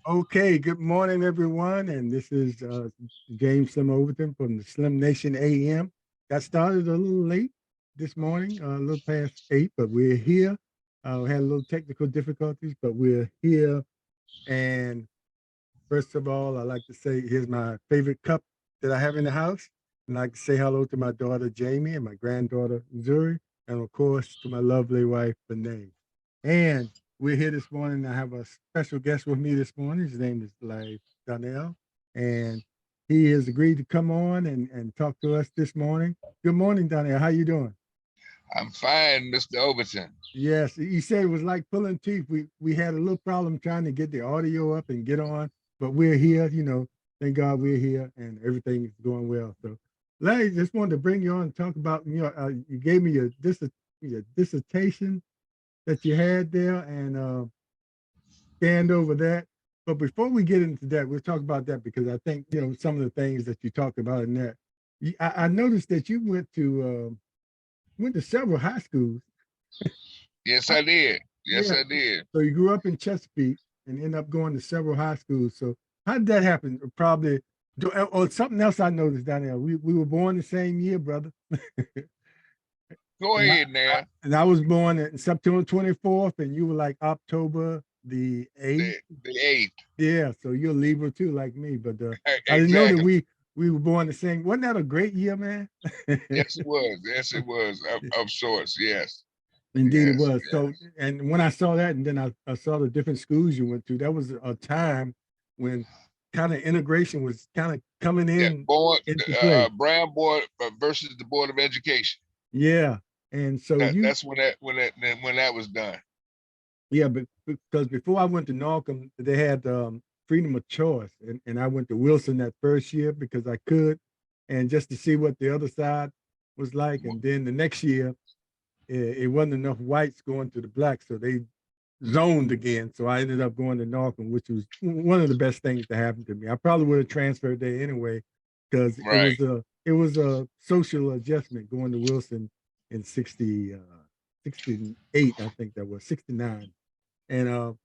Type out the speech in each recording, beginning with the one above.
Okay, good morning, everyone. And this is James Slim Overton from the Slim Nation AM. Got started a little late this morning, a little past 8, but we're here. We had a little technical difficulties, but we're here. And first of all, I like to say here's my favorite cup that I have in the house. I'd like to say hello to my daughter, Jamie, and my granddaughter, Zuri, and of course, to my lovely wife, Renee. And we're here this morning. I have a special guest with me this morning. His name is Donnell, and he has agreed to come on and talk to us this morning. Good morning, Donnell. How you doing? I'm fine, Mr. Overton. Yes, you said it was like pulling teeth. We had a little problem trying to get the audio up and get on, but we're here. Thank God we're here and everything is going well. So, Larry, just wanted to bring you on and talk about. You gave me your dissertation that you had there, and stand over that. But before we get into that, we'll talk about that because I think some of the things that you talked about in that. I noticed that you went to several high schools. Yes, I did. Yes, Yeah. I did. So you grew up in Chesapeake and ended up going to several high schools. So how did that happen? Probably, or something else I noticed down there. We were born the same year, brother. Go and, ahead now. and I was born in September 24th, and you were like October the The 8th. the eighth. Yeah, so you're a Libra too, like me. But I didn't know that Exactly. we were born the same. Wasn't that a great year, man? Yes, it was. Yes, it was. Of sorts. Yes. Indeed, it Yes. was. So, Yes. and when I saw that, and then I saw the different schools you went to, that was a time when kind of integration was kind of coming Yeah. in Board. into play. Brown board versus the Board of Education. Yeah, and so That's when that was done. yeah, but because before I went to Norcom, they had freedom of choice, and I went to Wilson that first year because I could, and just to see what the other side was like, and then the next year it wasn't enough whites going to the blacks, so they zoned again. So I ended up going to Norcom, which was one of the best things to happen to me. I probably would have transferred there anyway, because Right. it was a social adjustment going to Wilson in 68, I think that was 69. And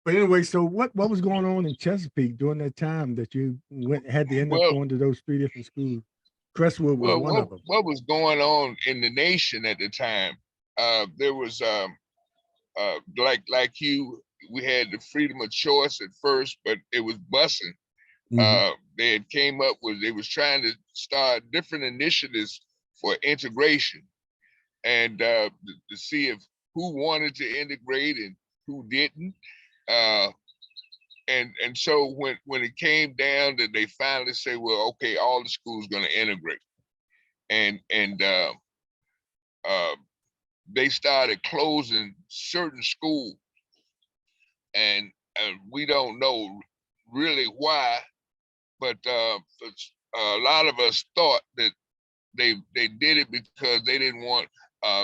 but anyway, so what was going on in Chesapeake during that time that you had to end up Well, going to those three different schools? Crestwood was well, one what of them. what was going on in the nation at the time? There was like you, we had the freedom of choice at first, but it was busing. Mm-hmm. They had came up with, they was trying to start different initiatives for integration and to see if who wanted to integrate and who didn't. Uh, and so when it came down that they finally say, well, okay, all the schools going to integrate, and uh, they started closing certain schools, and we don't know really why, but a lot of us thought that they did it because they didn't want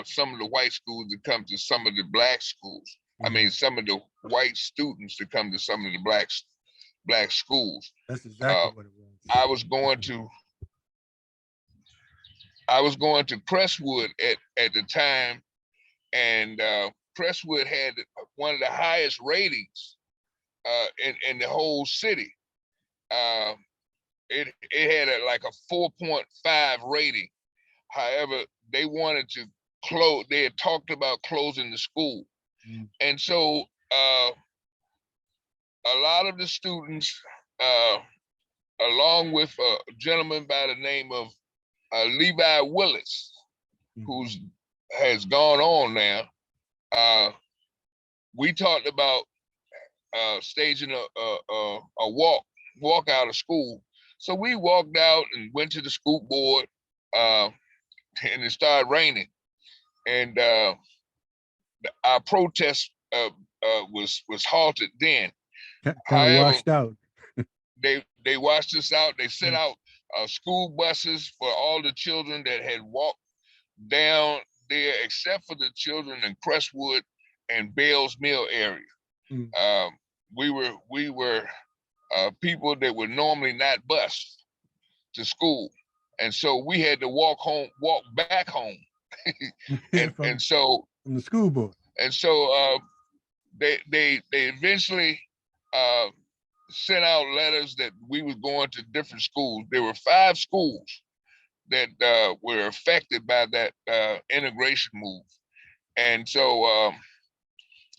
some of the white schools to come to some of the black schools. I Mm-hmm. mean, some of the white students to come to some of the black schools. That's Uh, exactly what it was. I was going to I was going to Crestwood at the time, and Crestwood had one of the highest ratings in the whole city. Uh, it had like a 4.5 rating. However, they wanted to close. They had talked about closing the school, Mm-hmm. and so a lot of the students, uh, along with a gentleman by the name of Levi Willis, Mm-hmm. who's has gone on now. Uh, we talked about staging a walk out of school. So we walked out and went to the school board, uh, and it started raining, and our protest was halted then. Kind of However, washed out. they washed us out. They sent Mm. out school buses for all the children that had walked down there, except for the children in Crestwood and Bales Mill area. Mm. Um, we were people that would normally not bus to school, and so we had to walk back home, Yeah, and so from the school board. and so they eventually uh, sent out letters that we was going to different schools. There were 5 schools that were affected by that integration move. And so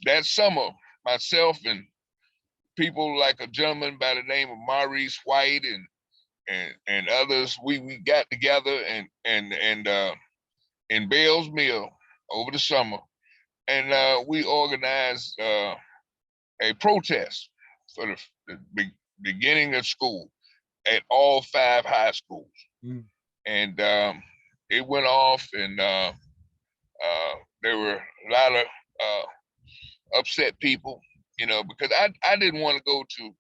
that summer, myself and people like a gentleman by the name of Maurice White and others, we got together and in Bell's Mill over the summer, and we organized a protest for the beginning of school at all 5 high schools. Mm. And it went off, and there were a lot of upset people, you know, because I didn't want to go to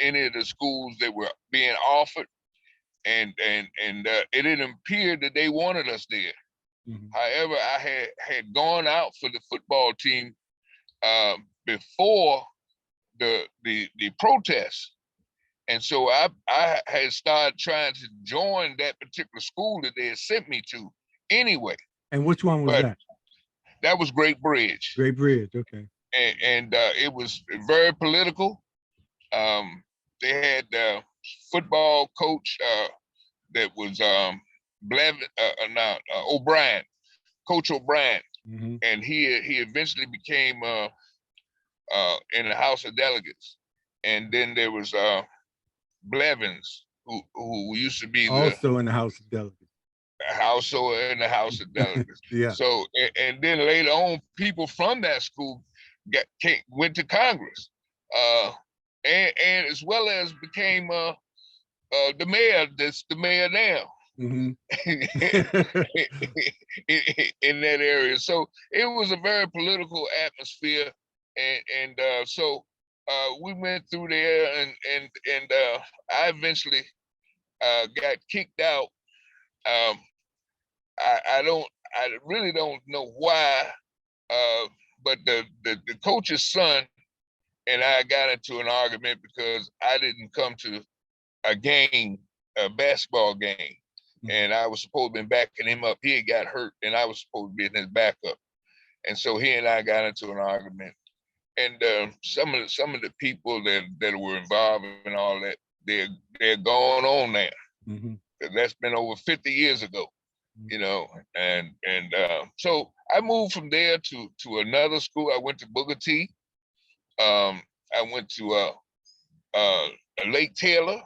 any of the schools that were being offered, and it didn't appear that they wanted us there. Mm-hmm. However, I had gone out for the football team before the protest, and so I had started trying to join that particular school that they had sent me to anyway. And which one was that? That was Great Bridge. Great Bridge, okay. And it was very political. They had football coach that was O'Brien, Coach O'Brien, mm-hmm. and he eventually became in the House of Delegates. And then there was Blevins, who used to be also in the House of Delegates. Also in the House of Delegates. Yeah. So and then later on, people from that school went to Congress, and as well as became the mayor. That's the mayor now. Mm-hmm. in that area. So it was a very political atmosphere, and so we went through there, and I eventually got kicked out. I really don't know why, but the coach's son and I got into an argument because I didn't come to a game, a basketball game, and I was supposed to be backing him up. He had got hurt, and I was supposed to be in his backup, and so he and I got into an argument. And some of the people that were involved in all that, they're gone on now. Mm-hmm. That's been over 50 years ago, you know. And so I moved from there to another school. I went to Booker T. I went to Lake Taylor.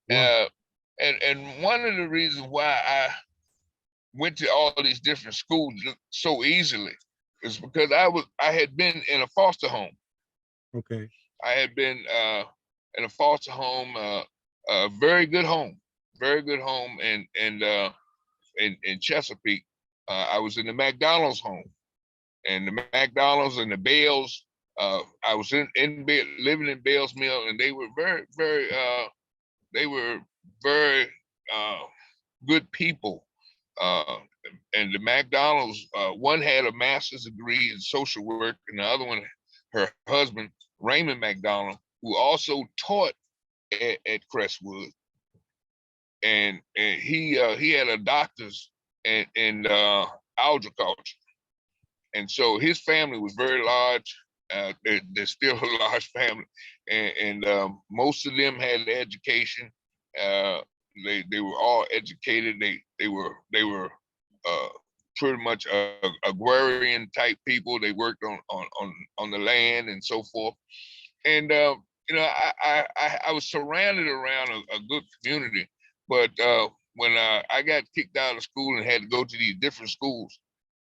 Wow. And one of the reasons why I went to all these different schools so easily is because I had been in a foster home. Okay. I had been in a foster home, a very good home, and in Chesapeake. I was in the McDonald's home, and the McDonald's and the Bells. I was living in Bell's Mill, and they were very good people. And the McDonald's, one had a master's degree in social work, and the other one, her husband, Raymond McDonald, who also taught at Crestwood. And he had a doctor's in agriculture. And so his family was very large. They're still a large family, and most of them had education. They were all educated. They were pretty much agrarian type people. They worked on the land and so forth. And you know, I was surrounded around a good community. But when I got kicked out of school and had to go to these different schools,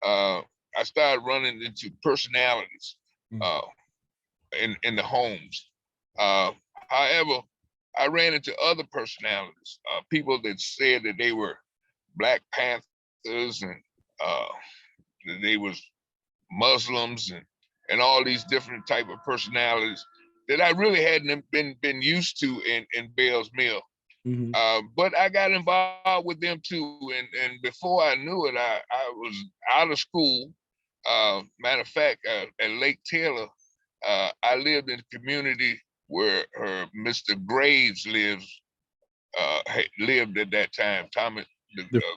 I started running into personalities in the homes. However, I ran into other personalities, people that said that they were Black Panthers and they was Muslims and all these different type of personalities that I really hadn't been used to in Bell's Mill. Mm-hmm. But I got involved with them too, and before I knew it, I was out of school. Matter of fact, at Lake Taylor, I lived in a community where Mr. Graves lived at that time. Thomas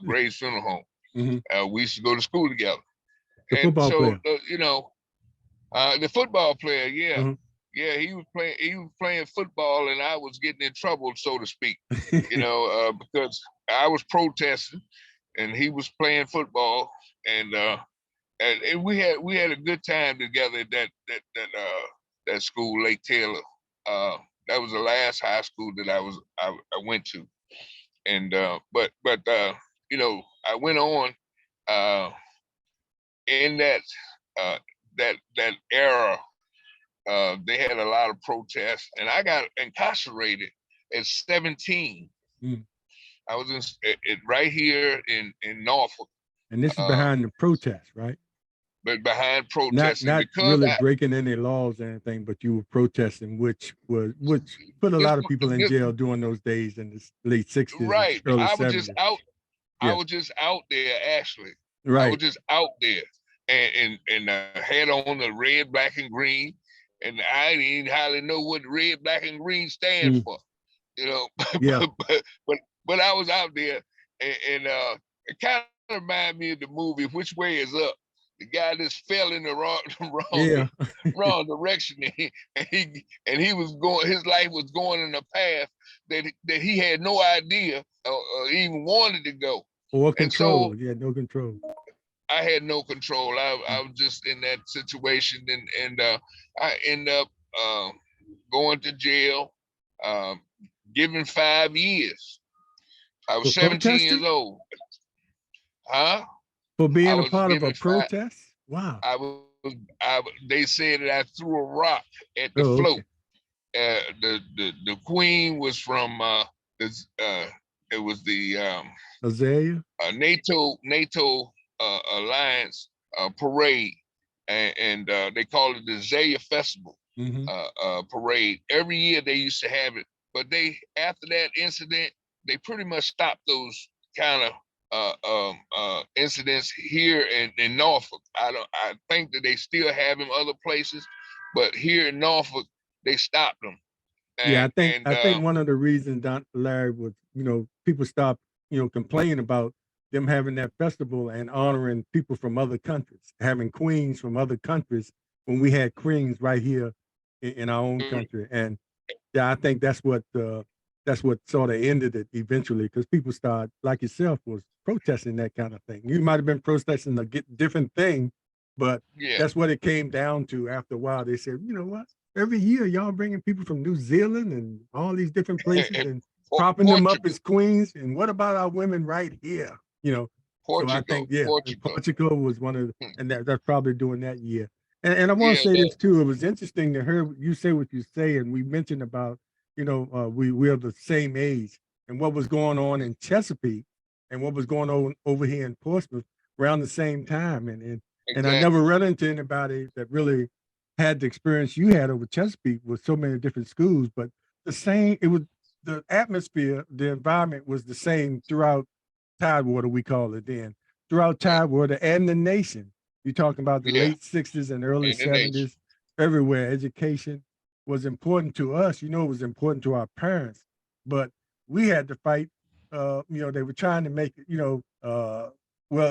Graves Funeral Home. Mm-hmm. We used to go to school together. The football player. You know, the football player, yeah. Mm-hmm. Yeah, he was playing football, and I was getting in trouble, so to speak. Because I was protesting, and he was playing football, and we had a good time together at that school, Lake Taylor. That was the last high school that I went to, and I went on uh, in uh, that era. They had a lot of protests, and I got incarcerated at 17. Mm. I was right here in Norfolk, And this is uh, behind the protest, right? but behind Not protesting not because really breaking any laws or anything, but you were protesting, which put a this lot of people in this jail during those days in the late 60s and right. early I was just 70s. out. I Yeah, was just out there. Actually, I was right. just out there, and had on the red, black, and green, and I didn't hardly know what red, black, and green stand Mm, for. You know, yeah. but I was out there, and it kind of reminded me of the movie Which Way Is Up. The guy just fell in the wrong Yeah. wrong direction, and he was going. His life was going in a path that he had no idea or even wanted to go, Or and so control. Yeah, no control. I had no control. I Mm. was just in that situation, and I end up going to jail, um, given 5 years. I was For 17 years protesting? old. Huh? For I being a was part of a given five. protest? Wow. I was. They said that I threw a rock at the Oh, float. okay. The queen was from this. It was the Azalea? NATO alliance parade, and they called it the Zaya Festival Mm-hmm. parade. Every year they used to have it, but they after that incident, they pretty much stopped those kind of incidents here in Norfolk. I think that they still have them other places, but here in Norfolk they stopped them. Yeah, And I think one of the reasons Don Larry was, people stopped, complaining about them having that festival and honoring people from other countries, having queens from other countries when we had queens right here in our own country. And yeah, I think that's what sort of ended it eventually because people started, like yourself, was protesting that kind of thing. You might have been protesting a different thing, but yeah, that's what it came down to. After a while, they said, you know what? Every year, y'all bringing people from New Zealand and all these different places and propping them up Portugal, as queens. And what about our women right here? You know. So I think, yeah, and Portugal. Portugal was one of, and that's probably doing that year. And I want to Yeah, say this too. It was interesting to hear you say what you say, and we mentioned about we are the same age, and what was going on in Chesapeake, and what was going on over here in Portsmouth around the same time, and I never exactly. run into anybody that really had the experience you had over Chesapeake with so many different schools, but it was the atmosphere, the environment was the same throughout Tidewater, we call it then, throughout Right. Tidewater and the nation. You're talking about the Yeah, late 60s and early in the nation. 70s, everywhere. Education was important to us. It was important to our parents, but we had to fight. They were trying to make it, well,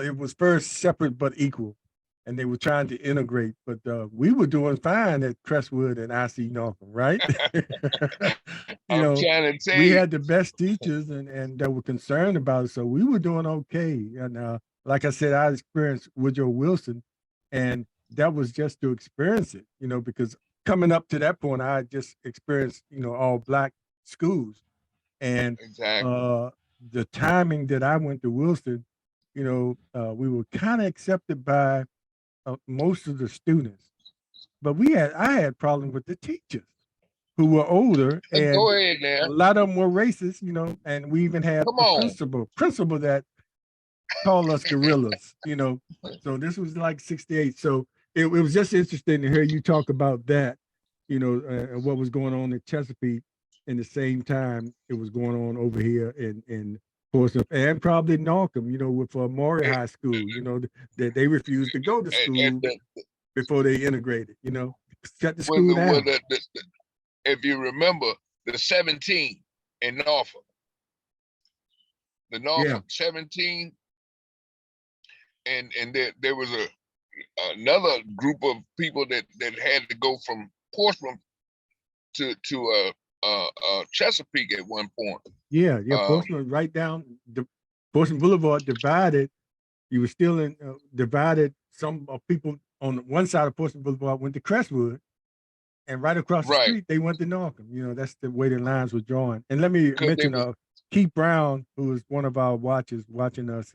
it was first separate but equal, and they were trying to integrate. But we were doing fine at Crestwood and IC Norfolk, right? you I'm know, trying to tell we you. had the best teachers and that were concerned about it, so we were doing okay. And like I said, I experienced Woodrow Wilson, and that was just to experience it, because coming up to that point, I had just experienced, all black schools, and Exactly. uh, the timing that I went to Wilson, we were kind of accepted by most of the students, but I had problems with the teachers who were older, and Go ahead a now. lot of them were racist, and we even had Come the on. principal that called us gorillas. So this was like 68. So it was just interesting to hear you talk about that, and what was going on in Chesapeake in the same time it was going on over here in Portsmouth and probably Norcom, with Maury And, High School, that they refused to go to and school before they integrated, shut the with school down. if you remember the 17 in Norfolk, the Yeah. Norfolk 17, and there was another group of people that had to go from Portsmouth Chesapeake at one point. Yeah, yeah. Um, Portsmouth, right down the Portsmouth Boulevard divided. You were still in divided. Some people on one side of Portsmouth Boulevard went to Crestwood, and right across the right, street they went to Norcom. You know, that's the way the lines were drawn. And let me because they mention were Keith Brown, who is one of our watchers watching us,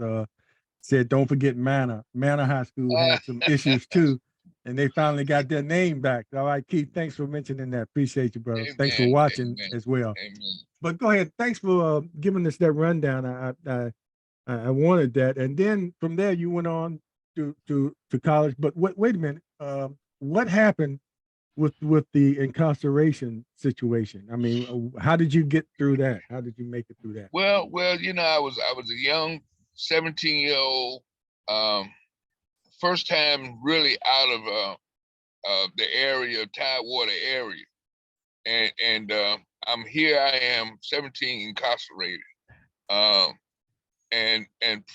said, don't forget Manor. Manor High School had some issues too, and they finally got their name back. All right, Keith, thanks for mentioning that. Appreciate you, bro. Thanks for amen, watching amen, as well. amen. But go ahead. Thanks for giving us that rundown. I wanted that, and then from there you went on to college. But wait a minute. What happened with the incarceration situation? I mean, how did you get through that? How did you make it through that? Well, I was a young 17-year-old, um, first time really out of the area, Tidewater area, and I'm here. I am 17, incarcerated, um, and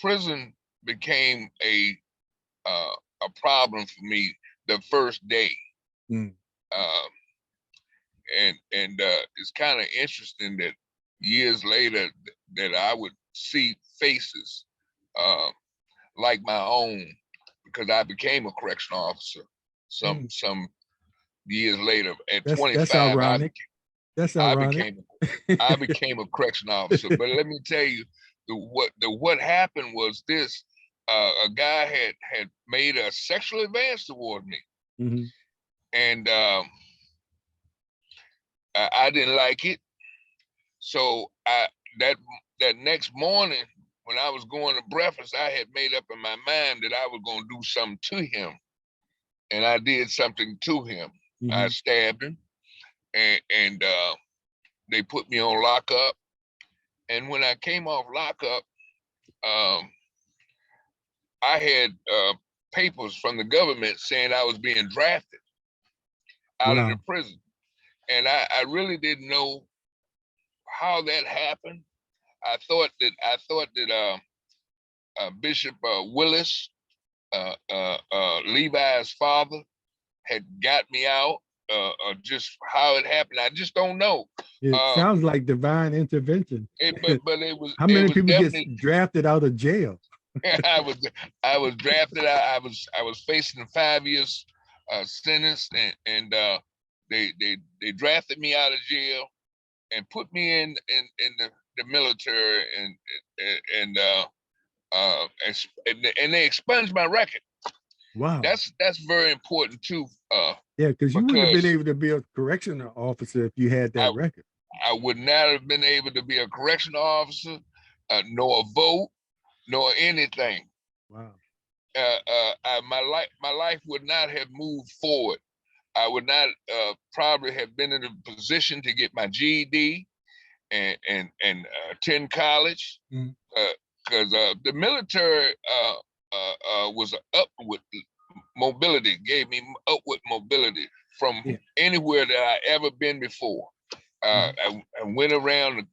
prison became a problem for me the first day. Mm. Um, and it's kind of interesting that years later that I would see faces uh, like my own, because I became a correctional officer Mm. some years later. At That's 25, ironic. That's I ironic. became I became a correctional officer. But let me tell you, what happened was this: a guy had made a sexual advance toward me, Mm-hmm. and I didn't like it. So that that next morning when I was going to breakfast, I had made up in my mind that I was going to do something to him, and I did something to him. I Mm-hmm. stabbed him, and they put me on lockup. And when I came off lockup, um, I had papers from the government saying I was being drafted out of the Wow. prison, and I really didn't know how that happened. I thought that Bishop Willis, Levi's father, had got me out. Just how it happened, I just don't know. It Uh, sounds like divine intervention. but it was How it many was people get definitely. drafted out of jail? I was drafted. I was facing a 5 years sentence, and they drafted me out of jail and put me in the military, and they expunged my record. Wow. That's very important too, Yeah, because you wouldn't have been because able to be a correctional officer if you had that I record. I would not have been able to be a correctional officer, nor a vote, nor anything. Wow. My life would not have moved forward. I would not probably have been in a position to get my GED and attend college, Mm. because the military was upward mobility, gave me upward mobility from Yeah. anywhere that I ever been before. Mhm. I went around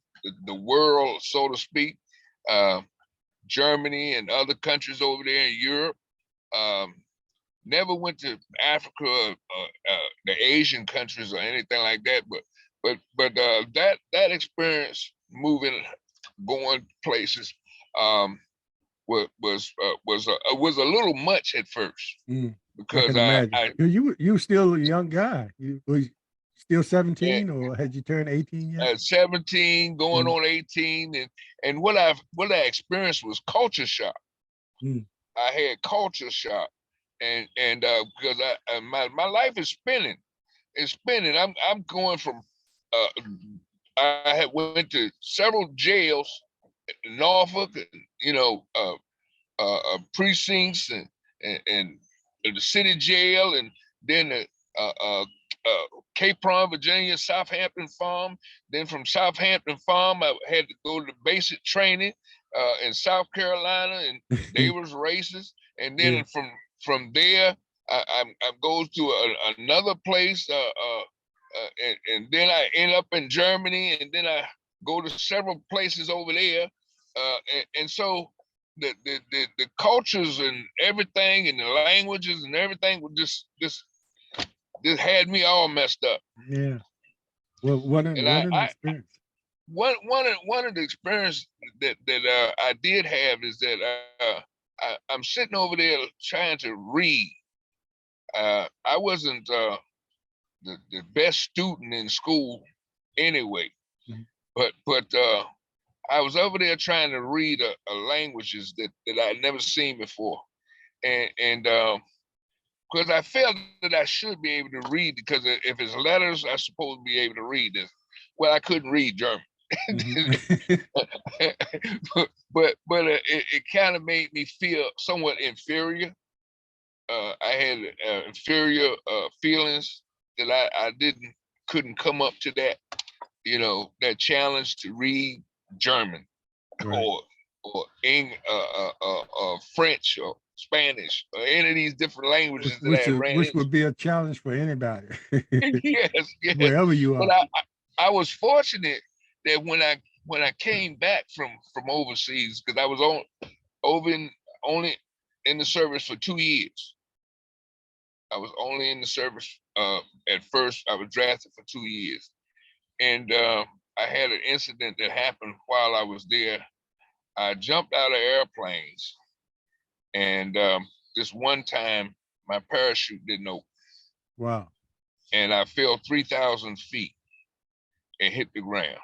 the world, so to speak, uh, Germany and other countries over there in Europe. Um, Never went to Africa or the Asian countries or anything like that. But that experience, moving, going places, um, was a little much at first, Mm. I because can imagine. I 'Cause you were still a young guy. You was still eh, 17, or had you turned 18 yet? at 17 going Mm. on 18, and what I experienced was culture shock. Mm. I had culture shock, and because my life is spinning. It's spinning. I'm going from I had went to several jails in Norfolk, precincts, and the city jail, and then the Cape Ron, Virginia, Southampton Farm. Then from Southampton Farm, I had to go to basic training in South Carolina, and they was racist. And Yeah. then from there, I go to another place, and then I end up in Germany, and then I go to several places over there, and so the cultures and everything, and the languages and everything would just had me all messed up. Yeah. Well, And what an experience. one of the experience that I did have is that I'm sitting over there trying to read. I wasn't the best student in school anyway, Mhm. but I was over there trying to read a languages that I'd never seen before, and because I felt that I should be able to read because if it's letters, I'm supposed to be able to read this. Well, I couldn't read German. Mhm. But it kind of made me feel somewhat inferior. I had inferior feelings that I couldn't come up to that, that challenge to read German Right. or French or Spanish or any of these different languages that I had ran Which into. would be a challenge for anybody, Yes, yes. wherever you But are. I was fortunate that when I came back from overseas, because I was over in, only in the service for 2 years. I was only in the service at first. I was drafted for 2 years, and I had an incident that happened while I was there. I jumped out of airplanes, and this one time my parachute didn't open, Wow. and I fell 3,000 feet and hit the ground.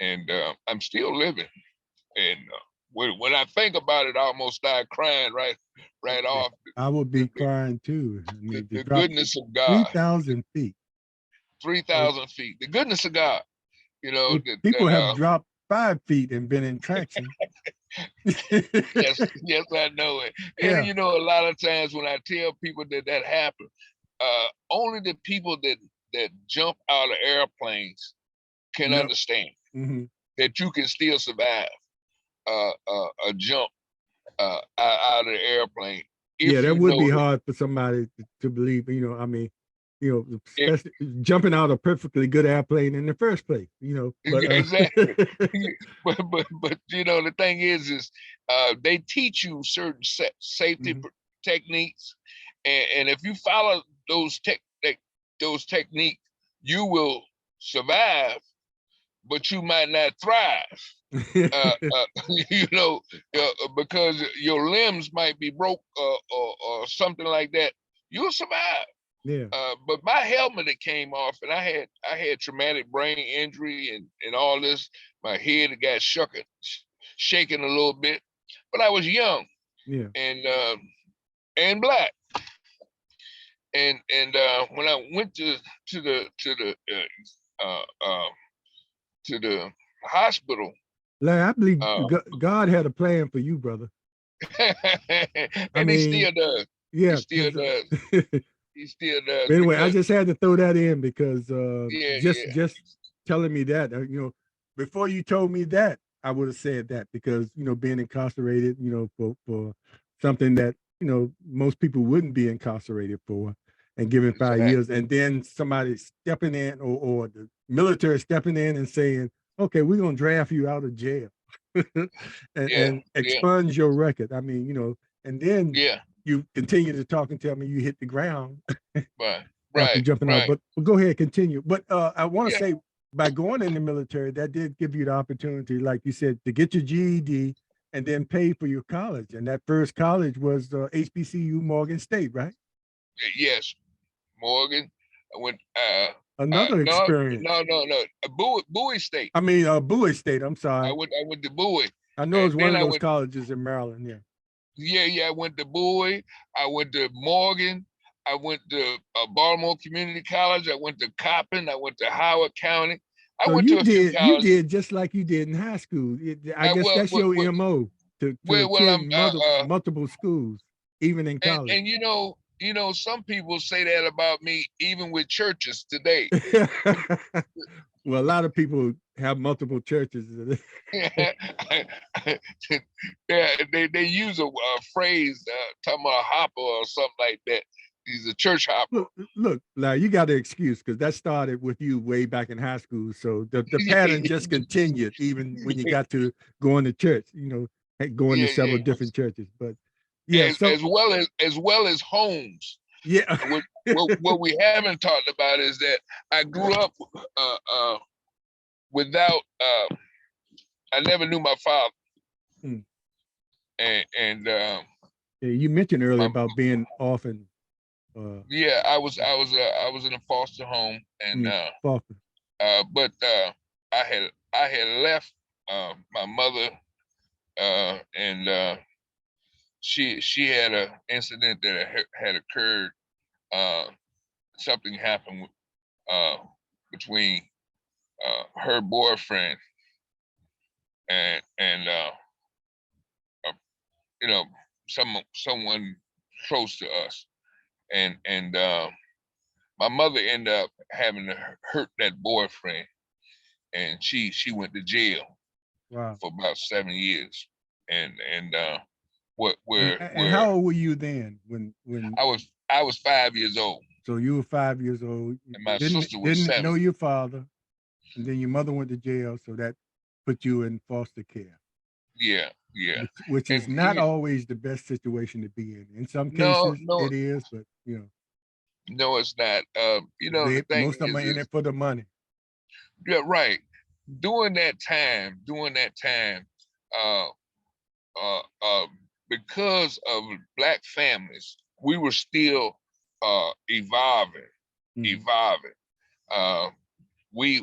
And I'm still living. And when I think about it, I almost start crying right off. I would The, be crying too. I the, mean, to the drop goodness of God, 3,000 feet. three Uh, thousand feet, the goodness of God. You know well, that people that have dropped 5 feet and been in traction. yes, yes, I know it. And Yeah. a lot of times when I tell people that happened, only the people that jump out of airplanes can No. understand Hmm. that you can still survive a jump out of the airplane Yeah, if that you would know be that. hard for somebody to believe. I mean, It, especially jumping out a perfectly good airplane in the first place. But exactly. But the thing is they teach you certain safety Mhm. techniques, and if you follow those techniques, you will survive, but you might not thrive. You know, because your limbs might be broke or something like that. You'll survive. Yeah. But my helmet that came off, and I had traumatic brain injury and all this. My head got shaking a little bit, but I was young Yeah. and black. And when I went to the to the to the hospital, Larry, I believe uh, God had a plan for you, brother. I and he mean, still does. He yeah, still because does. He still does anyway, I because just had to throw that in because yeah, yeah, just telling me that, before you told me that, I would have said that because being incarcerated, for something that most people wouldn't be incarcerated for, and given 5 years, exactly. and then somebody stepping in, or the military stepping in and saying, "Okay, we're gonna draft you out of jail," and, Yeah, yeah, expunge your record. I mean, and then yeah. you continue to talk and tell me you hit the ground Right, after right, jumping out. right. But go ahead, continue. But I want to Yeah, say, by going in the military, that did give you the opportunity, like you said, to get your GED and then pay for your college. And that first college was HBCU Morgan State, right? yes. Morgan. I went. Another No, experience. no. Bowie State. I mean, Bowie State. I'm sorry. I went to Bowie, I know and it's one then of I those went. colleges in Maryland. Yeah. Yeah. I went to Bowie. I went to Morgan. I went to Baltimore Community College. I went to Coppin. I went to Howard County. I So went to a few you colleges. did just like you did in high school. I I guess that's your MO, to well, I'm attend multiple schools, even in college. and some people say that about me even with churches today. Well, a lot of people have multiple churches. Yeah, they use a phrase talking about a hopper or something like that. He's a church hopper. Look, now you got an excuse because that started with you way back in high school. So the pattern just continued even when you got to going to church, going to Yeah, several yeah. different churches. But yeah, As so well as homes. Yeah. What we haven't talked about is that I grew up without. I never knew my father, Mm. and Yeah, you mentioned earlier my about being orphan. yeah, I was in a foster home, and Foster. but I had left my mother, and she had a incident that had occurred. Uh, Something happened uh, between her boyfriend and uh, you know, someone close to us, and my mother ended up having to hurt that boyfriend, and she went to jail Wow. for about 7 years, and what And how old were you then when I was 5 years old, so you were 5 years old, you and my didn't sister was didn't 7. know your father, and then your mother went to jail, so that put you in foster care, Yeah, yeah, which is and not always the best situation to be in. In some no, cases, no, it is, but no, it's not. The thing most of them are in is, it for the money. yeah, right. During that time, uh, uh, uh, because of black families, we were still evolving, Mhm. evolving. Uh, we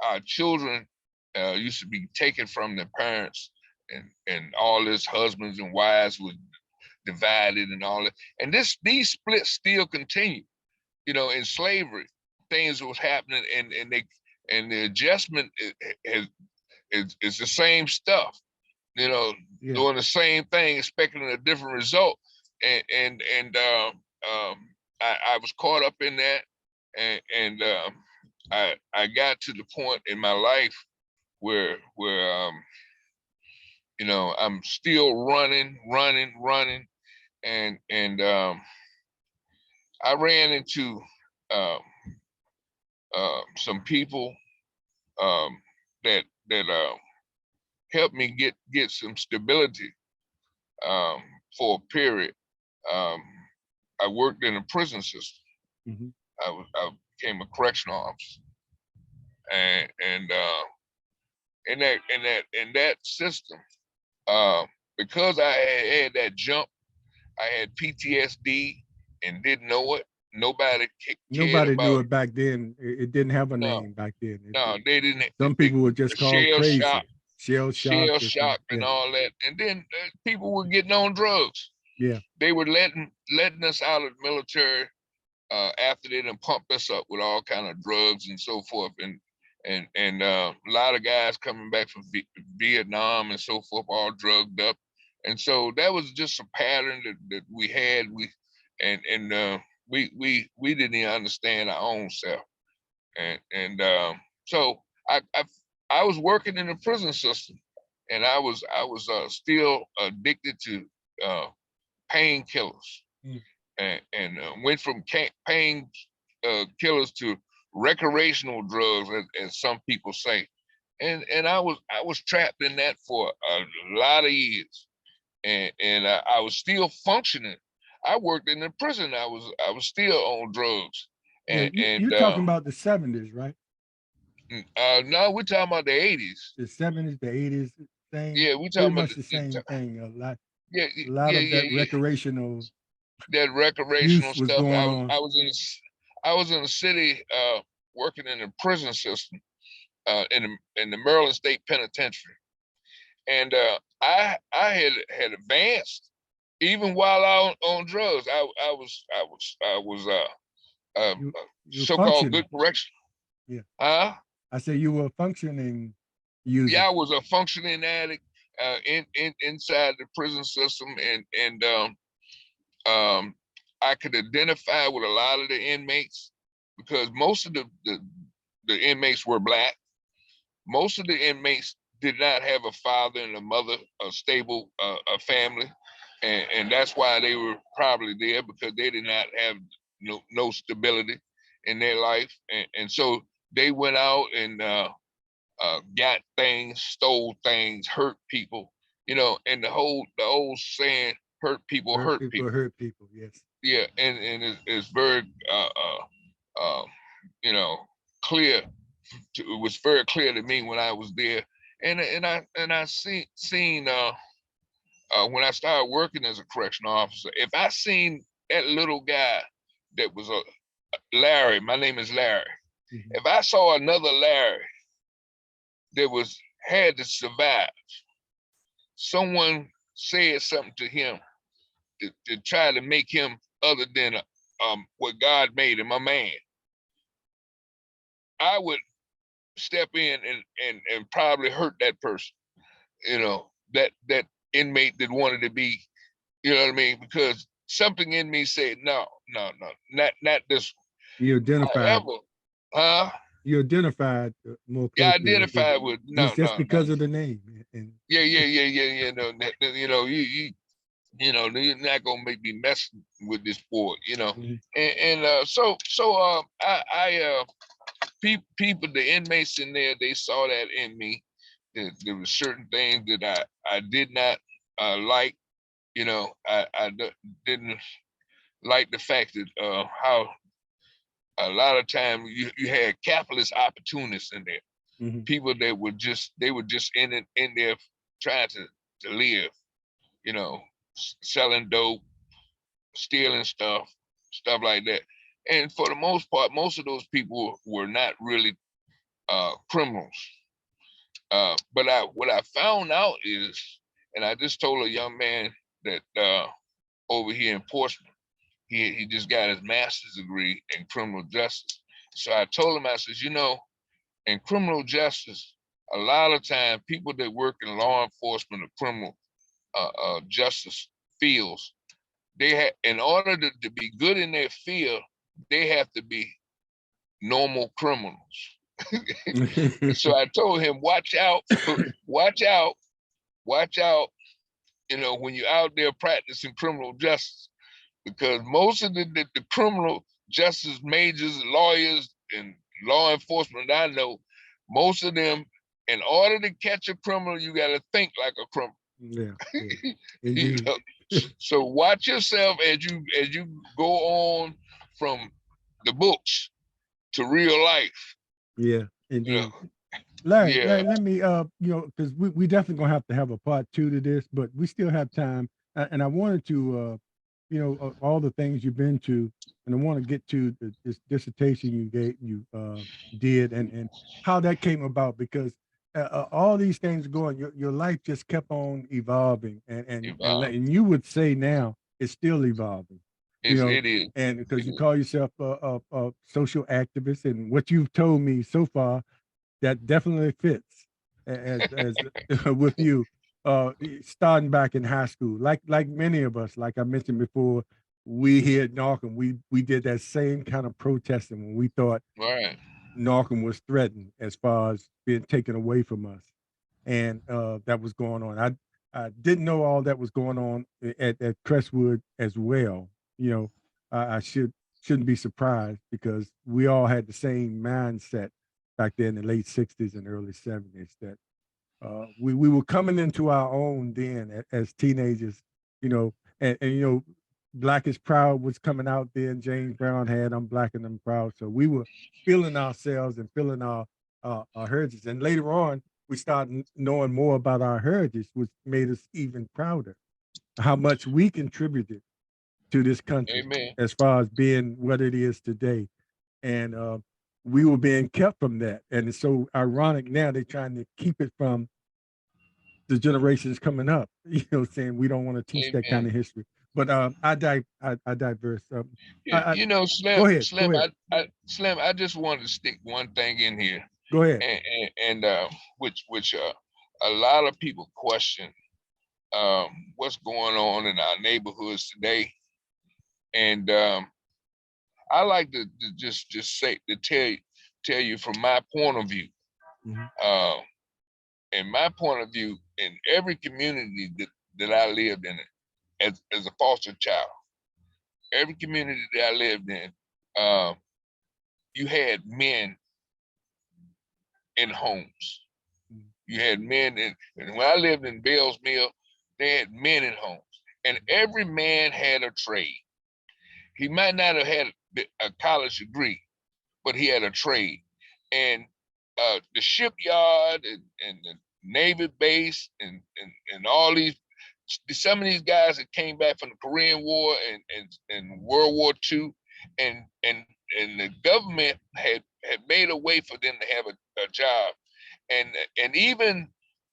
our children used to be taken from their parents, and all his husbands and wives were divided and all that. And these splits still continue. In slavery, things was happening, and the adjustment is the same stuff. Yeah. Doing the same thing, expecting a different result, and I was caught up in that, and I got to the point in my life where I'm still running, and I ran into um, some people um, that helped me get some stability um, for a period. Um, I worked in a prison system. Mhm. I became a correctional officer, and in that system, uh, because I had that jump, I had PTSD and didn't know it. Nobody cared Nobody knew about. it back then. It didn't have a No, name back then. no, they didn't. Some They, people were just called shell shock, crazy, shell shocked shell or something. shock, and Yeah, all that. And then people were getting on drugs. yeah, They were letting us out of the military after they done pumped us up with all kind of drugs and so forth, and a lot of guys coming back from Vietnam and so forth, all drugged up, and so that was just a pattern that we had. We didn't even understand our own self, and so I was working in the prison system, and I was still addicted to uh, painkillers, mm, and went from pain killers to recreational drugs, as some people say, and I was trapped in that for a lot of years, and I was still functioning. I worked in the prison. I was still on drugs, yeah. and You're and talking about the '70s, right? no, we're talking about the '80s. The '70s, the '80s, same, Yeah, we pretty talking about much the same thing. yeah, A lot yeah, of yeah, that yeah. recreational That recreational use was stuff. going I was on. I was in I was in the city working in the prison system in the Maryland State Penitentiary, and I had advanced even while on drugs. I was You you're so-called good functioning. correction. Yeah, Huh? I say you were functioning user. Yeah, I was a functioning addict inside the prison system, and I could identify with a lot of the inmates because most of the inmates were black. Most of the inmates did not have a father and a mother, a stable a family, and that's why they were probably there, because they did not have no stability in their life, and so they went out and got things, stole things, hurt people, and the old saying, hurt people Hurt hurt people people. hurt people. Yes. yeah, and it's very you know, clear. It was very clear to me when I was there, and I seen when I started working as a correctional officer, if I seen that little guy that was a Larry, my name is Larry. Mhm. If I saw another Larry that was had to survive, someone said something to him to try to make him other than what God made him, a man, I would step in and probably hurt that person, you know, that inmate that wanted to be, you know what I mean? Because something in me said, no, no, no, not this. You identified. However, huh? You identified more Yeah, closely with it. identified with It's no, just no, no. because of the name, and Yeah. No, you know, you know, you're not gonna make me mess with this boy, you know. Mhm. And people, the inmates in there, they saw that in me. There were certain things that I did not like. You know, didn't like the fact that how a lot of time you had capitalist opportunists in there, Mhm. people that they were just in there trying to live. You know, selling dope, stealing stuff like that. And for the most part, most of those people were not really criminals. But what I found out is, and I just told a young man that over here in Portsmouth, he just got his master's degree in criminal justice. So I told him, I says, you know, in criminal justice, a lot of time people that work in law enforcement or criminal justice fields, they have, in order to be good in their field, they have to be normal criminals. So I told him, watch out, watch out, watch out, you know, when you're out there practicing criminal justice, because most of the criminal justice majors, lawyers, and law enforcement I know, most of them, in order to catch a criminal, you got to think like a criminal. Yeah, yeah, You indeed. know? So watch yourself as you go on from the books to real life. Yeah, You know, indeed. Larry, yeah, let me, because we definitely gonna have to have a part two to this, but we still have time, and I wanted to, all the things you've been to, and I want to get to this dissertation you did, and how that came about, because all these things going, your life just kept on evolving, and you would say now it's still evolving, you know, it is. and because It you is. call yourself a social activist, and what you've told me so far that definitely fits as with you starting back in high school, like many of us, like I mentioned before, we here at Narcom, we did that same kind of protesting when we thought Right. Narcom was threatened as far as being taken away from us, and that was going on. I didn't know all that was going on at Crestwood as well. You know, I shouldn't be surprised because we all had the same mindset back then in the late '60s and early '70s that we were coming into our own then as teenagers. You know, and Black is Proud was coming out then. James Brown had I'm Black and I'm Proud, so we were feeling ourselves and feeling our heritage. And later on, we started knowing more about our heritage, which made us even prouder. How much we contributed to this country Amen. as far as being what it is today, and we were being kept from that. And it's so ironic now they're trying to keep it from the generations coming up. Saying we don't want to teach that kind Amen. of history. But I diverse. You know, Go ahead. Go ahead. Slim, I just wanted to stick one thing in here, Go ahead. and which a lot of people question what's going on in our neighborhoods today, and I like to just say to tell you from my point of view. Mhm. Uh, in my point of view, in every community that I lived in as a foster child, every community that I lived in, uh, you had men in homes. Mhm. You had men in, and when I lived in Bell's Mill, they had men in homes. And every man had a trade. He might not have had a college degree, but he had a trade. And the shipyard and the Navy base and all these, some of these guys that came back from the Korean War and World War II, and the government had made a way for them to have a job, and even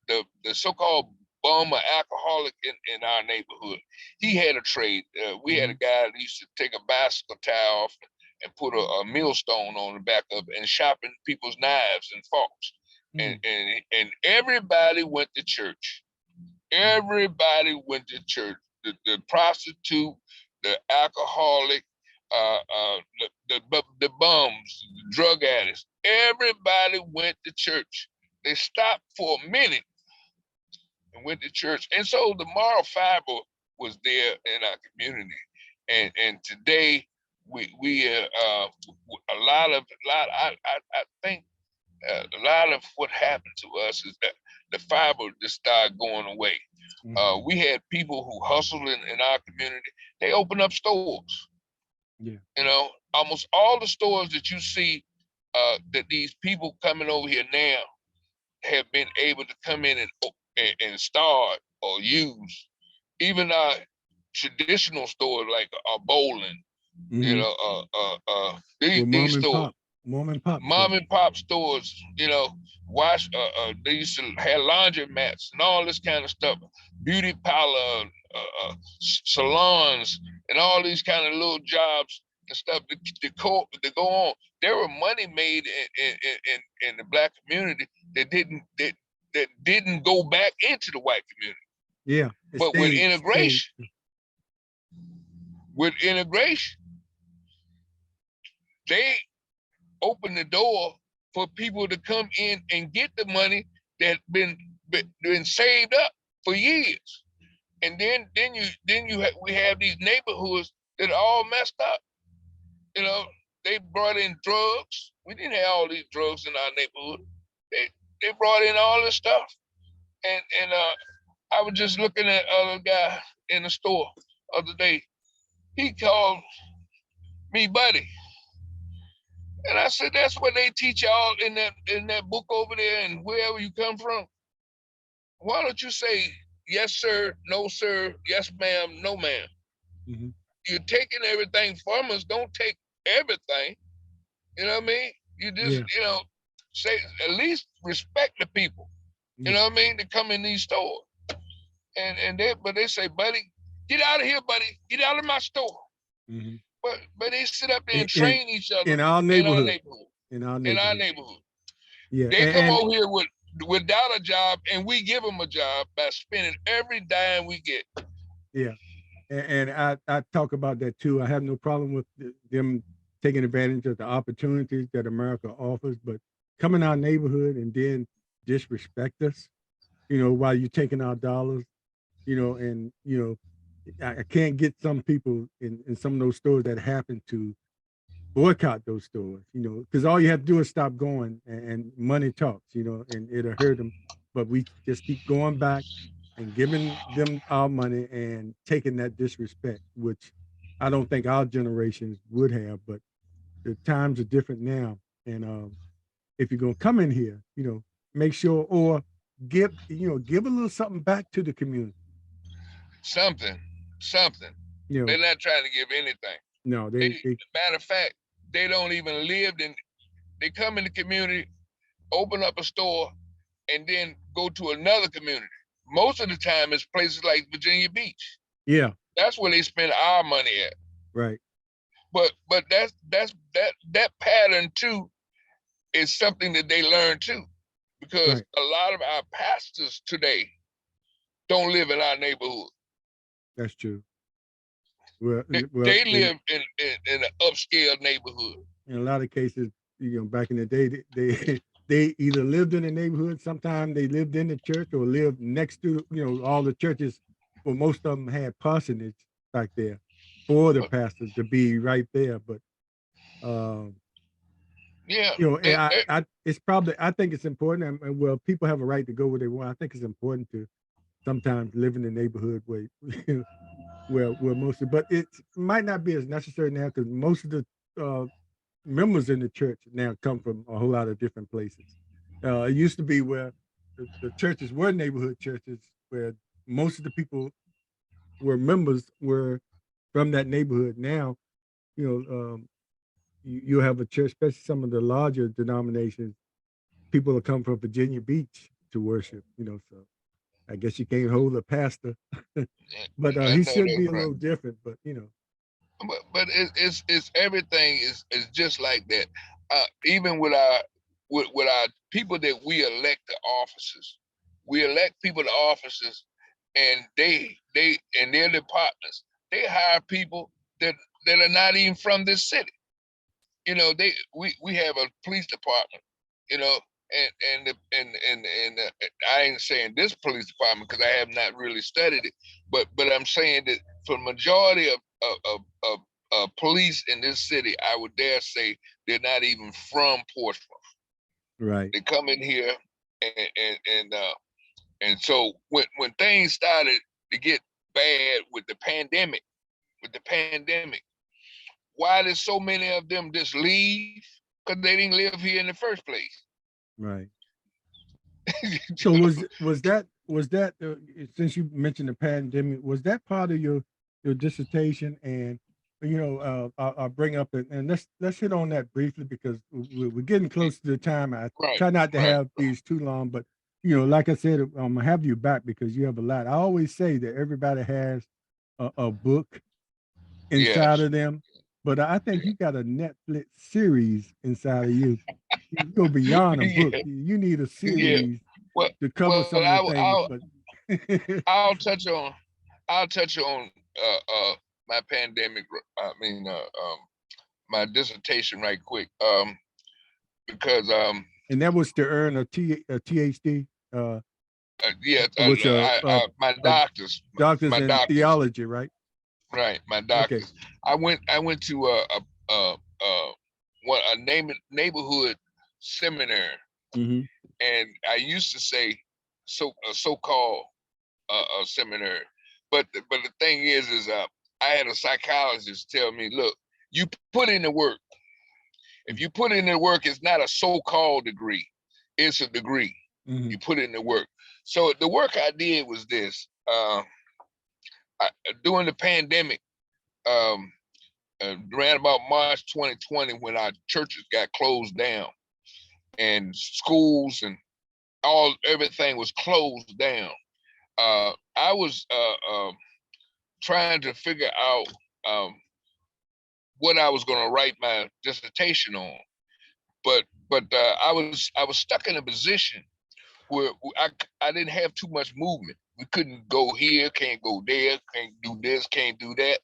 the so-called bum or alcoholic in our neighborhood, he had a trade. We had a guy that used to take a bicycle tire off and put a millstone on the back of it and sharpen people's knives and forks. And everybody went to church. Everybody went to church. The prostitute, the alcoholic, the bums, the drug addicts. Everybody went to church. They stopped for a minute and went to church. And so the moral fiber was there in our community. And today we a lot I think a lot of what happened to us is that the fiber just started going away. We had people who hustled in our community. They opened up stores. Yeah. You know, almost all the stores that you see that these people coming over here now have been able to come in and start or use. Even our traditional stores like a bowling, you know, these stores, mom and pop stores, you know, they used to have laundromats and all this kind of stuff, beauty parlor, salons, and all these kind of little jobs and stuff to go on. There were money made in the Black community that didn't go back into the white community. Yeah. But with integration, they open the door for people to come in and get the money that been saved up for years. And then we have these neighborhoods that are all messed up. You know, they brought in drugs. We didn't have all these drugs in our neighborhood. They brought in all this stuff. And I was just looking at other guy in the store the other day. He called me buddy. And I said, that's what they teach y'all in that book over there and wherever you come from. Why don't you say yes, sir, no, sir, yes, ma'am, no, ma'am? You're taking everything from us. Don't take everything. You know what I mean? You just, you know, say, at least respect the people. You know what I mean? They come in these stores. But they say, buddy, get out of here, buddy. Get out of my store. But they sit up there and train each other in our neighborhood. Yeah. They come over here without a job, and we give them a job by spending every dime we get. Yeah. And I talk about that too. I have no problem with them taking advantage of the opportunities that America offers, but come in our neighborhood and then disrespect us, you know, while you're taking our dollars, you know, and, you know, I can't get some people in some of those stores that happen to boycott those stores, you know, because all you have to do is stop going and money talks, you know, and it'll hurt them. But we just keep going back and giving them our money and taking that disrespect, which I don't think our generations would have, but the times are different now. And if you're gonna come in here, you know, make sure or give a little something back to the community. Something. You know, they're not trying to give anything. No, matter of fact, they don't even live in. They come in the community, open up a store, and then go to another community. Most of the time, it's places like Virginia Beach. Yeah, that's where they spend our money at. Right. But that pattern too is something that they learn too, because a lot of our pastors today don't live in our neighborhood. That's true. They live in an upscale neighborhood. In a lot of cases, you know, back in the day, they either lived in the neighborhood. Sometimes they lived in the church or lived next to, you know, all the churches. Well, most of them had parsonage back there for the pastors to be right there. But yeah, you know, it's probably, I think it's important. And well, people have a right to go where they want. I think it's important to sometimes live in the neighborhood where where mostly, but it might not be as necessary now because most of the uh, members in the church now come from a whole lot of different places. It used to be where the churches were neighborhood churches, where most of the people were members were from that neighborhood. Now, you know, you have a church, especially some of the larger denominations. People will come from Virginia Beach to worship. So I guess you can't hold a pastor, but I he know should be that's a right. little different. But But it's everything is just like that. Even with our people that we elect to offices, we elect people to offices, and they and their departments, they hire people that are not even from this city. We have a police department, you know, and I ain't saying this police department because I have not really studied it, but I'm saying that for the majority of police in this city, I would dare say they're not even from Portsmouth. right, They come in here and so when things started to get bad with the pandemic, why did so many of them just leave? Because they didn't live here in the first place. right. You So know? was that since you mentioned the pandemic, was that part of your dissertation? And I'll bring up and let's hit on that briefly because we're getting close to the time. I Right, try not to right. have these too long, but like I said, I'm gonna have you back because you have a lot. I always say that everybody has a book inside Yes. of them, but I think you got a Netflix series inside of you. You go beyond a book. Yeah, You need a yeah. series Well, to cover well, some of the things, but I'll touch on my pandemic. I mean, my dissertation right quick. Because and that was to earn a THD, yeah, which my a doctors, doctor's my in doctors, theology, right? right, my Okay. doctors. I went to a neighborhood seminary, Hmm. and I used to say so-called seminary, but the thing is I had a psychologist tell me, look, you put in the work. If you put in the work, it's not a so-called degree, it's a degree. Hmm. You put in the work. So the work I did was this. During the pandemic, um, around about March 2020, when our churches got closed down and schools and everything was closed down, I was trying to figure out um, what I was going to write my dissertation on. But I was stuck in a position where I didn't have too much movement. We couldn't go here, can't go there, can't do this, can't do that.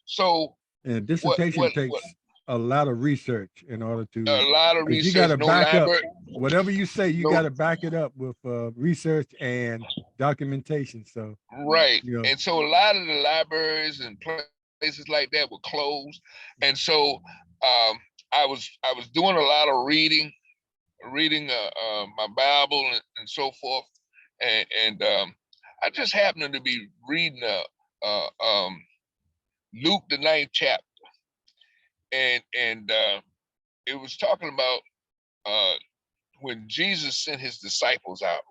So And a dissertation what takes a lot of research in order a to, lot of because you got research, to no back up library, whatever you say. You no got to back it up with research and documentation. So right. you know, And so a lot of the libraries and places like that were closed. And so I was doing a lot of reading my Bible and so forth, and I just happened to be reading Luke the ninth chapter, and it was talking about uh, when Jesus sent his disciples out.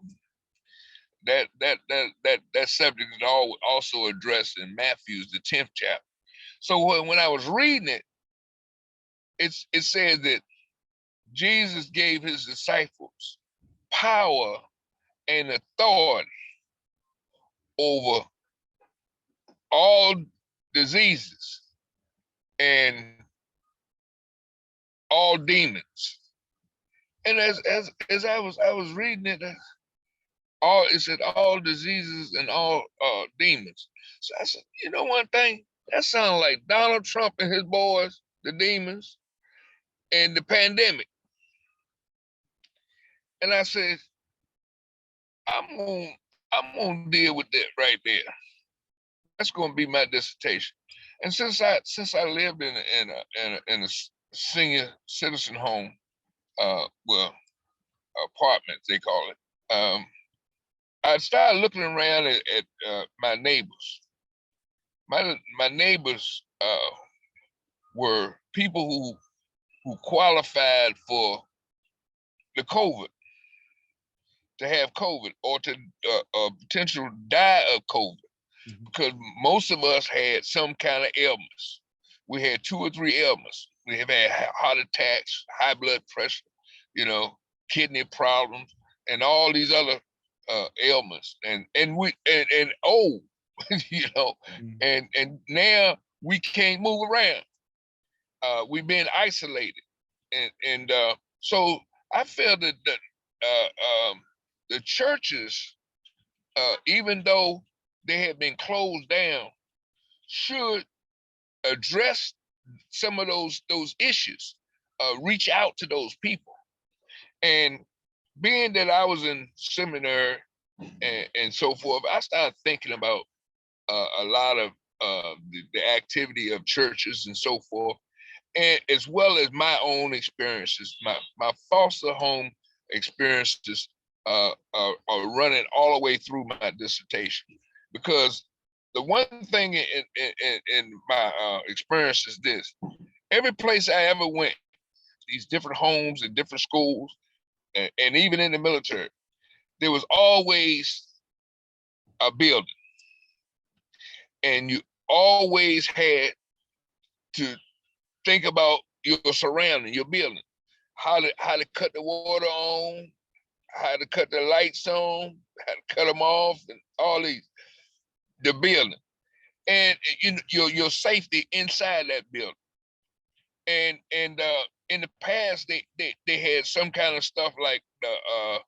That subject is also addressed in Matthew's the 10th chapter. So when I was reading it, it says that Jesus gave his disciples power and authority over all diseases and all demons. And as I was reading it, it said all diseases and all demons. So I said, you know one thing, that sounds like Donald Trump and his boys, the demons, and the pandemic. And I said, I'm gonna I'm gonna deal with that right there. That's gonna be my dissertation. And since I lived in a senior citizen home, well, apartments they call it. I started looking around at my neighbors, my neighbors were people who qualified for the COVID, to have COVID, or to potential die of COVID, because most of us had some kind of ailments. We had 2 or 3 ailments. We have had heart attacks, high blood pressure, you know, kidney problems, and all these other ailments, and old, you know, and now we can't move around. We've been isolated, and so I feel that the churches, even though they have been closed down, should address some of those issues, reach out to those people. And being that I was in seminary and so forth, I started thinking about a lot of the activity of churches and so forth, and as well as my own experiences, my foster home experiences are running all the way through my dissertation. Because the one thing in my experience is this: every place I ever went, these different homes and different schools, and even in the military, there was always a building, and you always had to think about your surrounding, your building, how to cut the water on, how to cut the lights on, how to cut them off, and all these, the building, and your safety inside that building. And in the past, they had some kind of stuff like the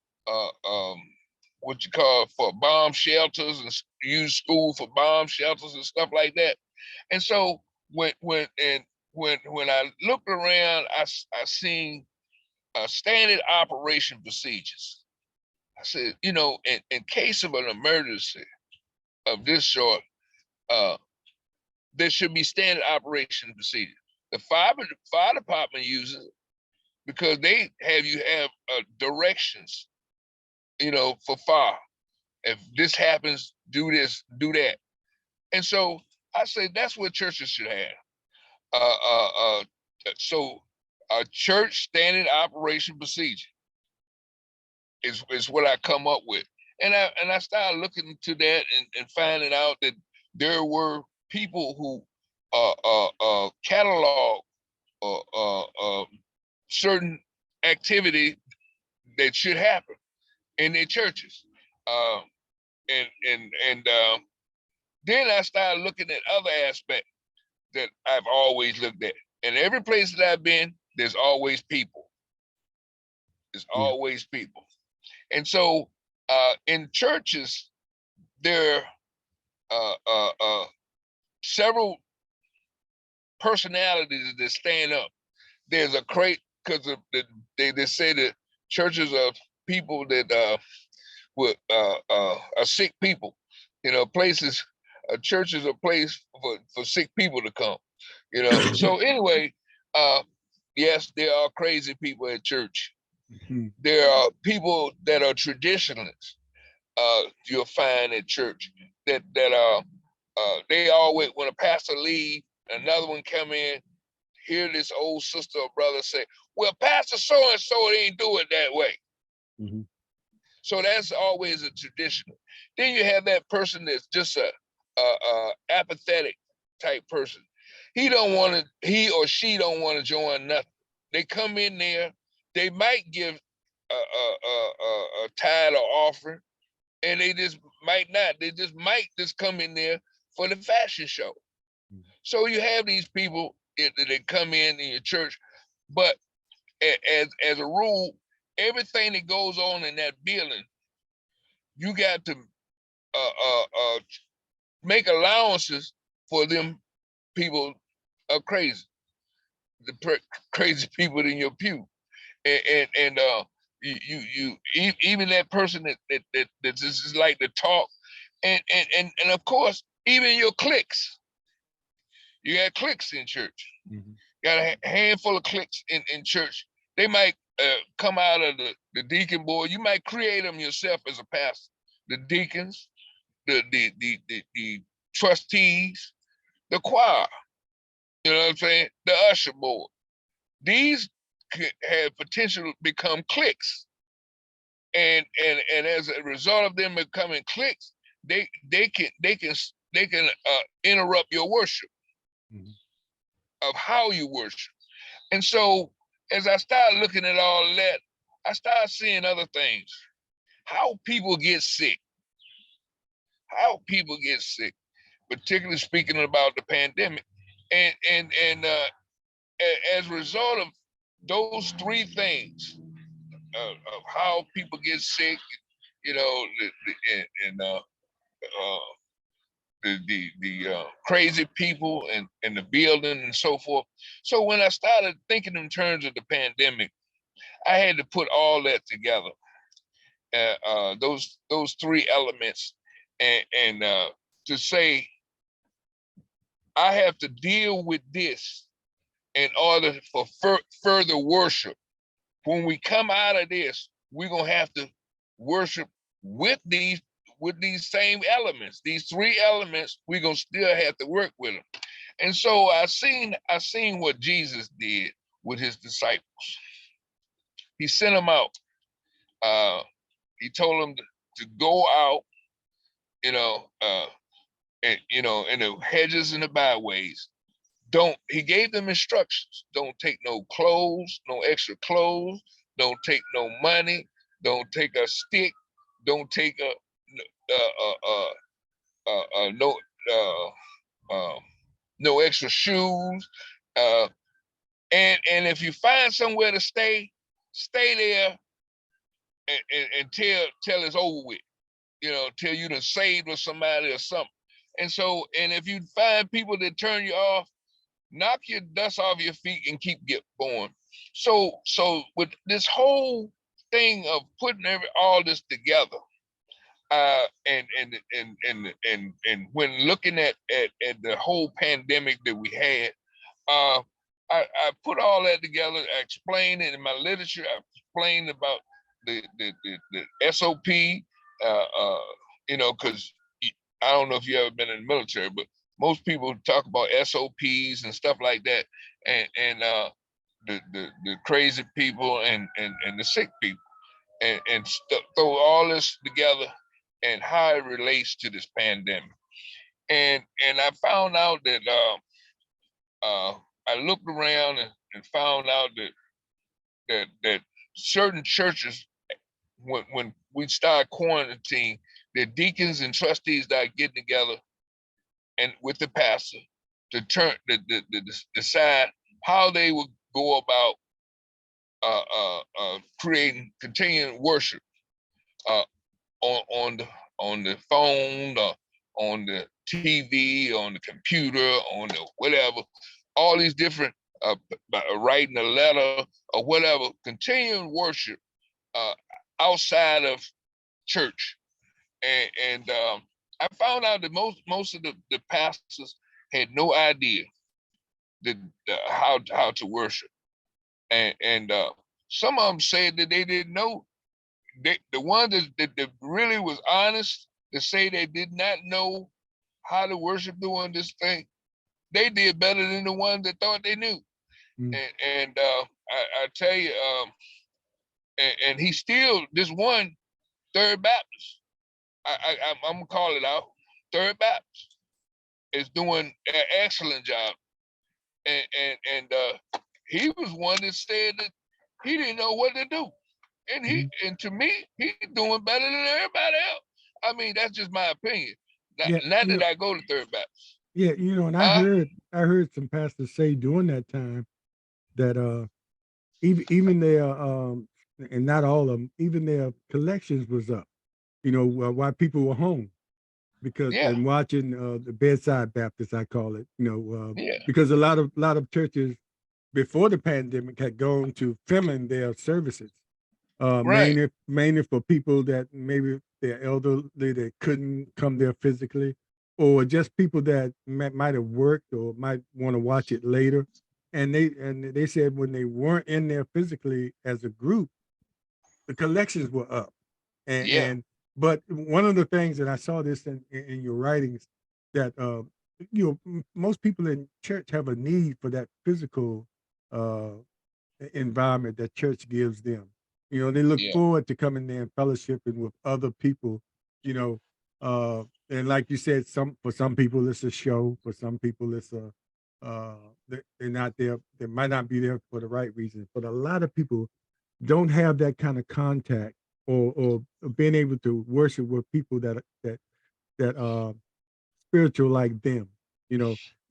what you call for bomb shelters, and use school for bomb shelters and stuff like that. And so when I looked around, I seen standard operation procedures. I said, you know, in case of an emergency of this sort, there should be standard operation procedures. The fire department uses it because they have directions, you know, for fire. If this happens, do this, do that. And so I say that's what churches should have. So a church standard operation procedure is what I come up with. And I started looking into that and finding out that there were people who catalog certain activity that should happen in their churches. And then I started looking at other aspects that I've always looked at. And every place that I've been, there's always people. There's always people. And so in churches, there are several personalities that stand up. There's a crate, because they say that churches are people that are sick people. You know, places, churches are a place for sick people to come. You know, so anyway, yes, there are crazy people at church. There are people that are traditionalists. You'll find at church that are they always, when a pastor leave, another one come in, hear this old sister or brother say, "Well, Pastor so and so ain't do it that way." So that's always a tradition. Then you have that person that's just a apathetic type person. He or she don't want to join nothing. They come in there, they might give a tithe or offering, and they just might not. They just might just come in there for the fashion show. So you have these people that come in your church, but as a rule, everything that goes on in that building, you got to make allowances for them. People are crazy, crazy people in your pew, and you even that person that just like to talk, and of course even your cliques. You got cliques in church. Got a handful of cliques in church. They might come out of the deacon board. You might create them yourself as a pastor. The deacons, the trustees, the choir, you know what I'm saying? The usher board. These have potential to become cliques. And as a result of them becoming cliques, they can interrupt your worship Mhm. of how you worship. And so as I started looking at all of that, I started seeing other things. How people get sick. How people get sick, particularly speaking about the pandemic. And as a result of those three things, of how people get sick, you know, and the crazy people and the building and so forth. So when I started thinking in terms of the pandemic, I had to put all that together, those three elements, and to say I have to deal with this in order for further worship. When we come out of this, we're gonna have to worship with these same elements. These three elements, we're gonna still have to work with them. And so I seen what Jesus did with his disciples. He sent them out. Uh, he told them to go out, you know, in the hedges and the byways. Don't He gave them instructions. Don't take no clothes, no extra clothes. Don't take no money. Don't take a stick. Don't take a no no extra shoes. Uh, and if you find somewhere to stay there until it's over with. Till you done saved with somebody or something. And if you find people that turn you off, knock your dust off your feet and keep going. So with this whole thing of putting all this together, and when looking at the whole pandemic that we had, uh, I put all that together. I explained it in my literature. I explained about the SOP, because I don't know if you ever been in the military, but most people talk about SOPs and stuff like that, and the crazy people and the sick people, and throw all this together and how it relates to this pandemic. And I found out that I looked around and found out that certain churches, when we start quarantine, the deacons and trustees that are getting together and with the pastor to decide how they would go about creating continuing worship, uh, on the phone, on the TV, on the computer, on the whatever, all these different, writing a letter or whatever, continuing worship uh, outside of church. And I found out that most of the pastors had no idea that how to worship, and some of them said that they didn't know. The one that really was honest to say they did not know how to worship doing this thing, they did better than the ones that thought they knew. Mm. And I tell you, and he still this one Third Baptist. I'm gonna call it out. Third Baptist is doing an excellent job, and he was one that said that he didn't know what to do, Mhm. and to me, he's doing better than everybody else. I mean, that's just my opinion. Not, Yeah, not that I go to Third Baptist. yeah, and Huh? I heard some pastors say during that time that even their and not all of them, even their collections was up. While people were home because Yeah, and watching the bedside Baptist, I call it. yeah, Because a lot of churches before the pandemic had gone to filming their services, right, mainly for people that maybe they're elderly that couldn't come there physically, or just people that might have worked or might want to watch it later. And they said when they weren't in there physically as a group, the collections were up. And yeah, and but one of the things that I saw this in your writings that most people in church have a need for that physical uh, environment that church gives them. They look Yeah, forward to coming there and fellowshipping with other people. You know, and like you said, for some people it's a show. For some people it's they're not there. They might not be there for the right reasons. But a lot of people don't have that kind of contact or being able to worship with people that spiritual like them.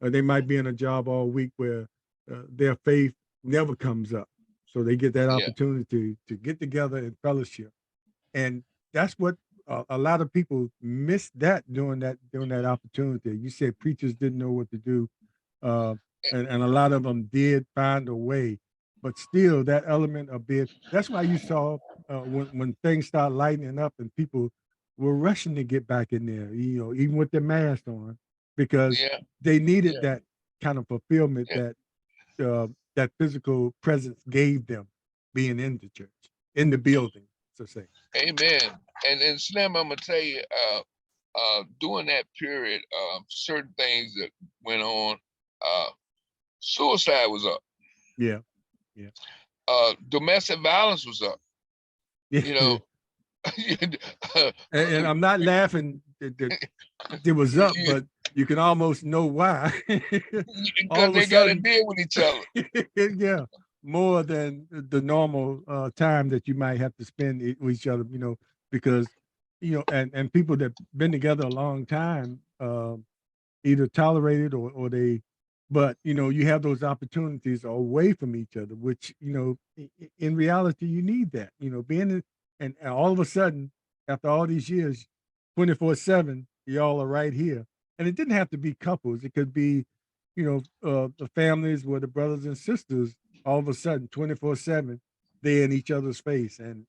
They might be in a job all week where their faith never comes up, so they get that yeah, opportunity to get together and fellowship, and that's what a lot of people miss that during that opportunity. You said preachers didn't know what to do, uh, and a lot of them did find a way, but still that element of being. That's why you saw when things start lightening up and people were rushing to get back in there, even with their mask on, because yeah, they needed yeah, that kind of fulfillment yeah. that physical presence gave them, being in the church, in the building, so say. Amen. And Slim, I'm gonna tell you, during that period, certain things that went on, uh, suicide was up, Yeah, yeah, domestic violence was up. You yeah. know, And I'm not laughing that it was up, but you can almost know why. All because of a they got to sudden, deal with each other. yeah, more than the normal time that you might have to spend with each other, because and people that been together a long time, either tolerated or they, but you have those opportunities away from each other, which in reality you need that, being in, and all of a sudden after all these years, 24/7, y'all are right here, and it didn't have to be couples. It could be, the families where the brothers and sisters all of a sudden 24/7 they're in each other's face, and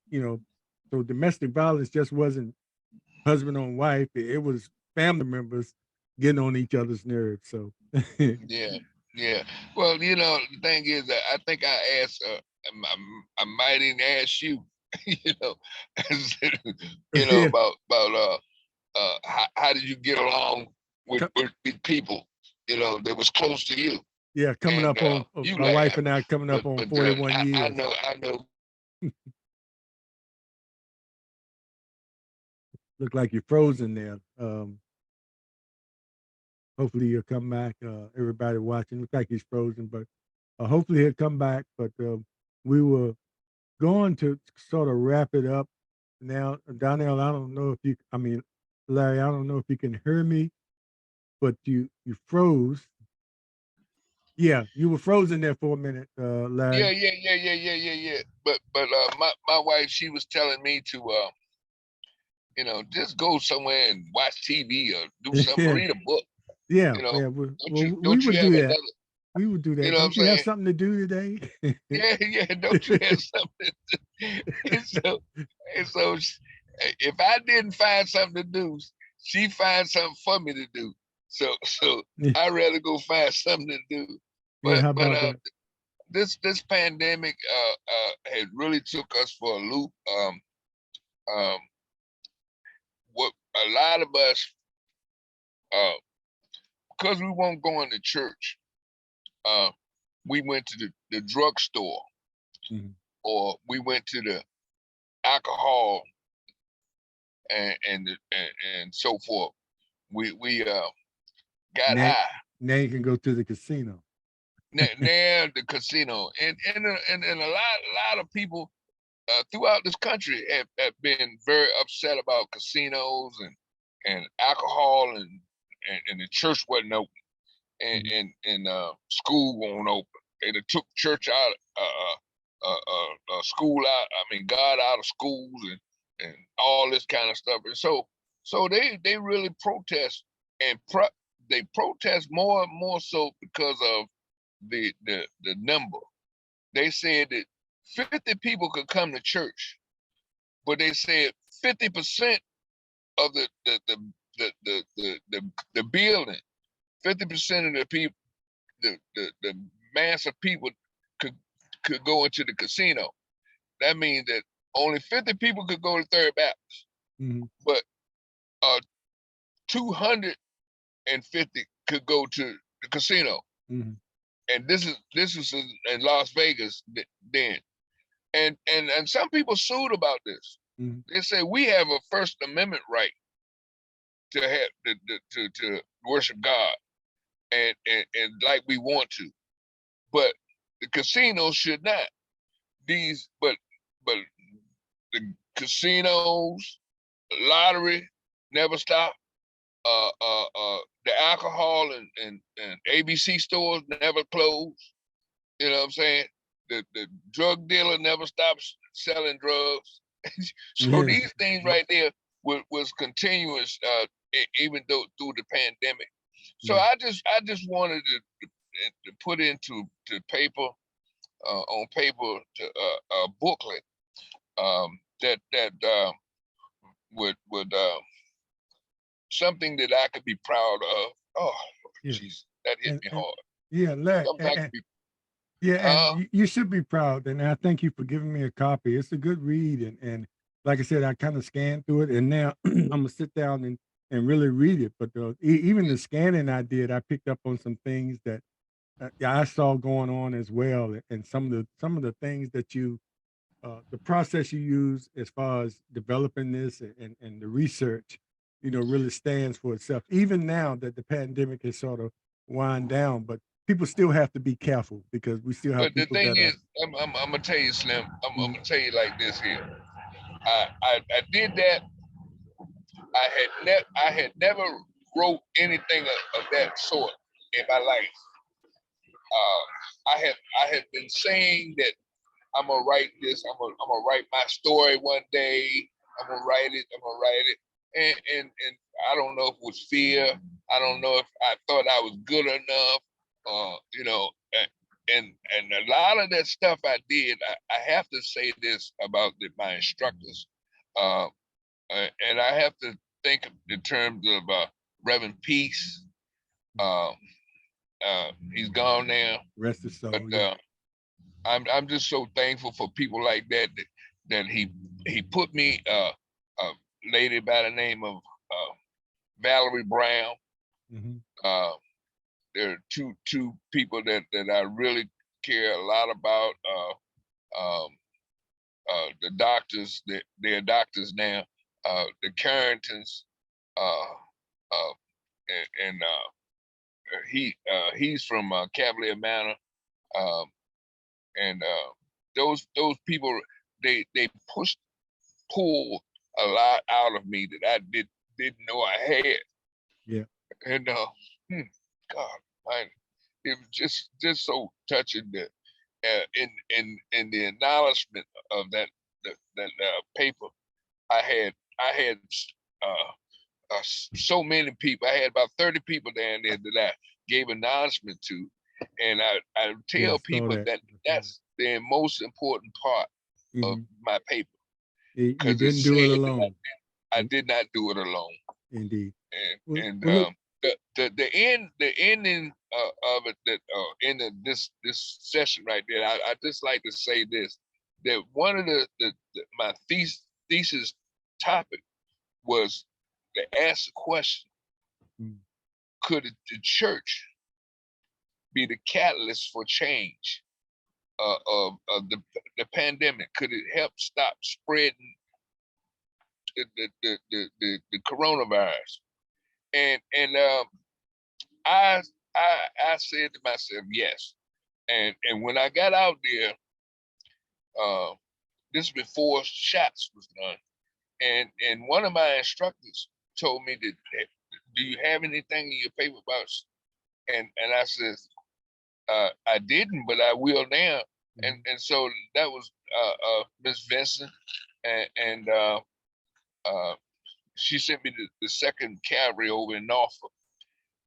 so domestic violence just wasn't husband on wife. It was family members getting on each other's nerves. So Yeah, yeah. Well, the thing is that I think I asked, I might even ask you, you know, yeah, about how did you get along with people, that was close to you, yeah, coming and up on you my like, wife and I coming up on but 41 I years. know, I know. Look like you're frozen there. Hopefully he'll come back. Everybody watching, look like he's frozen, but hopefully he'll come back. But we were going to sort of wrap it up now. Donnell, I don't know if you, I mean, Larry, I don't know if you can hear me, but you froze. Yeah, you were frozen there for a minute, Yeah, Larry. yeah, yeah, yeah, yeah, yeah, yeah. But my wife, she was telling me to just go somewhere and watch TV or do something, Yeah, read a book. yeah, You know, yeah. don't Well, you we don't you would have do that. another? We would do You that. know what I'm Don't you have saying? something to do today? Yeah, yeah. Don't you have something? And so if I didn't find something to do, she finds something for me to do. So Yeah, I rather go find something to do. yeah. But How but about that? this pandemic had really took us for a loop. Um, what a lot of us, uh, because we won't go into church, uh, we went to the drugstore, Mhm. or we went to the alcohol and so forth. We got Now, high. now you can go to the casino. Now the casino, and a lot of people throughout this country have been very upset about casinos and alcohol, and the church wasn't open, Mhm. and school won't open. They done took church out, school out. I mean, God out of schools, and all this kind of stuff. And so they really protest, and they protest more and more so because of the number. They said that 50 people could come to church, but they said 50% of the building, 50% of the people, the mass of people could could go into the casino. That means that only 50 people could go to Third Baptist, Mhm. but 250 could go to the casino. Mhm. And this is in Las Vegas then. And some people sued about this. Mhm. They say we have a First Amendment right to have to worship God and like we want to, but the casinos should not. But the casinos, lottery never stop. The alcohol and ABC stores never close. You know what I'm saying? The drug dealer never stops selling drugs. So Yeah. these things right there was continuous, even though through the pandemic. So Yeah. I just wanted to put into paper, on paper, to a booklet, that would something that I could be proud of. Oh, Yeah. jeez, that hit me And hard. yeah, Something I could be. yeah, and Uh, you should be proud, and I thank you for giving me a copy. It's a good read, and like I said, I kind of scanned through it, and now I'm gonna sit down and really read it. But even the scanning I did, I picked up on some things that yeah, I saw going on as well, and some of the things that the process you use as far as developing this and the research, really stands for itself. Even now that the pandemic is sort of wind down, but people still have to be careful because we still have but the people thing that are. is, I'm gonna tell you, Slim. I'm Mm, gonna tell you like this here. I did that. I had never wrote anything of that sort in my life. I had been saying that I'm gonna write this. I'm gonna write my story one day. I'm gonna write it. I'm gonna write it. And I don't know if it was fear. I don't know if I thought I was good enough. You know, and a lot of that stuff I did. I have to say this about my instructors, uh, and I have to think in terms of Reverend Peace. Um, he's gone now, rest his but soul. Yeah. I'm just so thankful for people like that he put me, a lady by the name of Valerie Brown. Hmm. Uh, there are two people that I really care a lot about. Um, the doctors, they're doctors now. The Carringtons, uh, uh, and he's from Cavalier Manor. Um, and those people, they pushed pulled a lot out of me that I didn't know I had. Yeah. And hmm, God, I, it was just so touching that, in the acknowledgement of that paper. I had uh, so many people. I had about 30 people down there that I gave acknowledgement to, and I Yeah. I tell saw people that. that I saw that. that's the most important part of Hmm. my paper, You because didn't it's do it said that alone. I did not do it alone. Indeed. and Well, and well, look. the ending of it, that end of this session right there. I just like to say this, that one of my thesis topic was to ask the question: Mm, could the church be the catalyst for change of the pandemic? Could it help stop spreading the coronavirus? And I I said to myself, yes. And when I got out there, uh, this before shots was done, and one of my instructors told me that, do you have anything in your paper about? And I said, I didn't, but I will now. mhm. And so that was Miss Vincent, and she sent me the second cavalry over in Norfolk,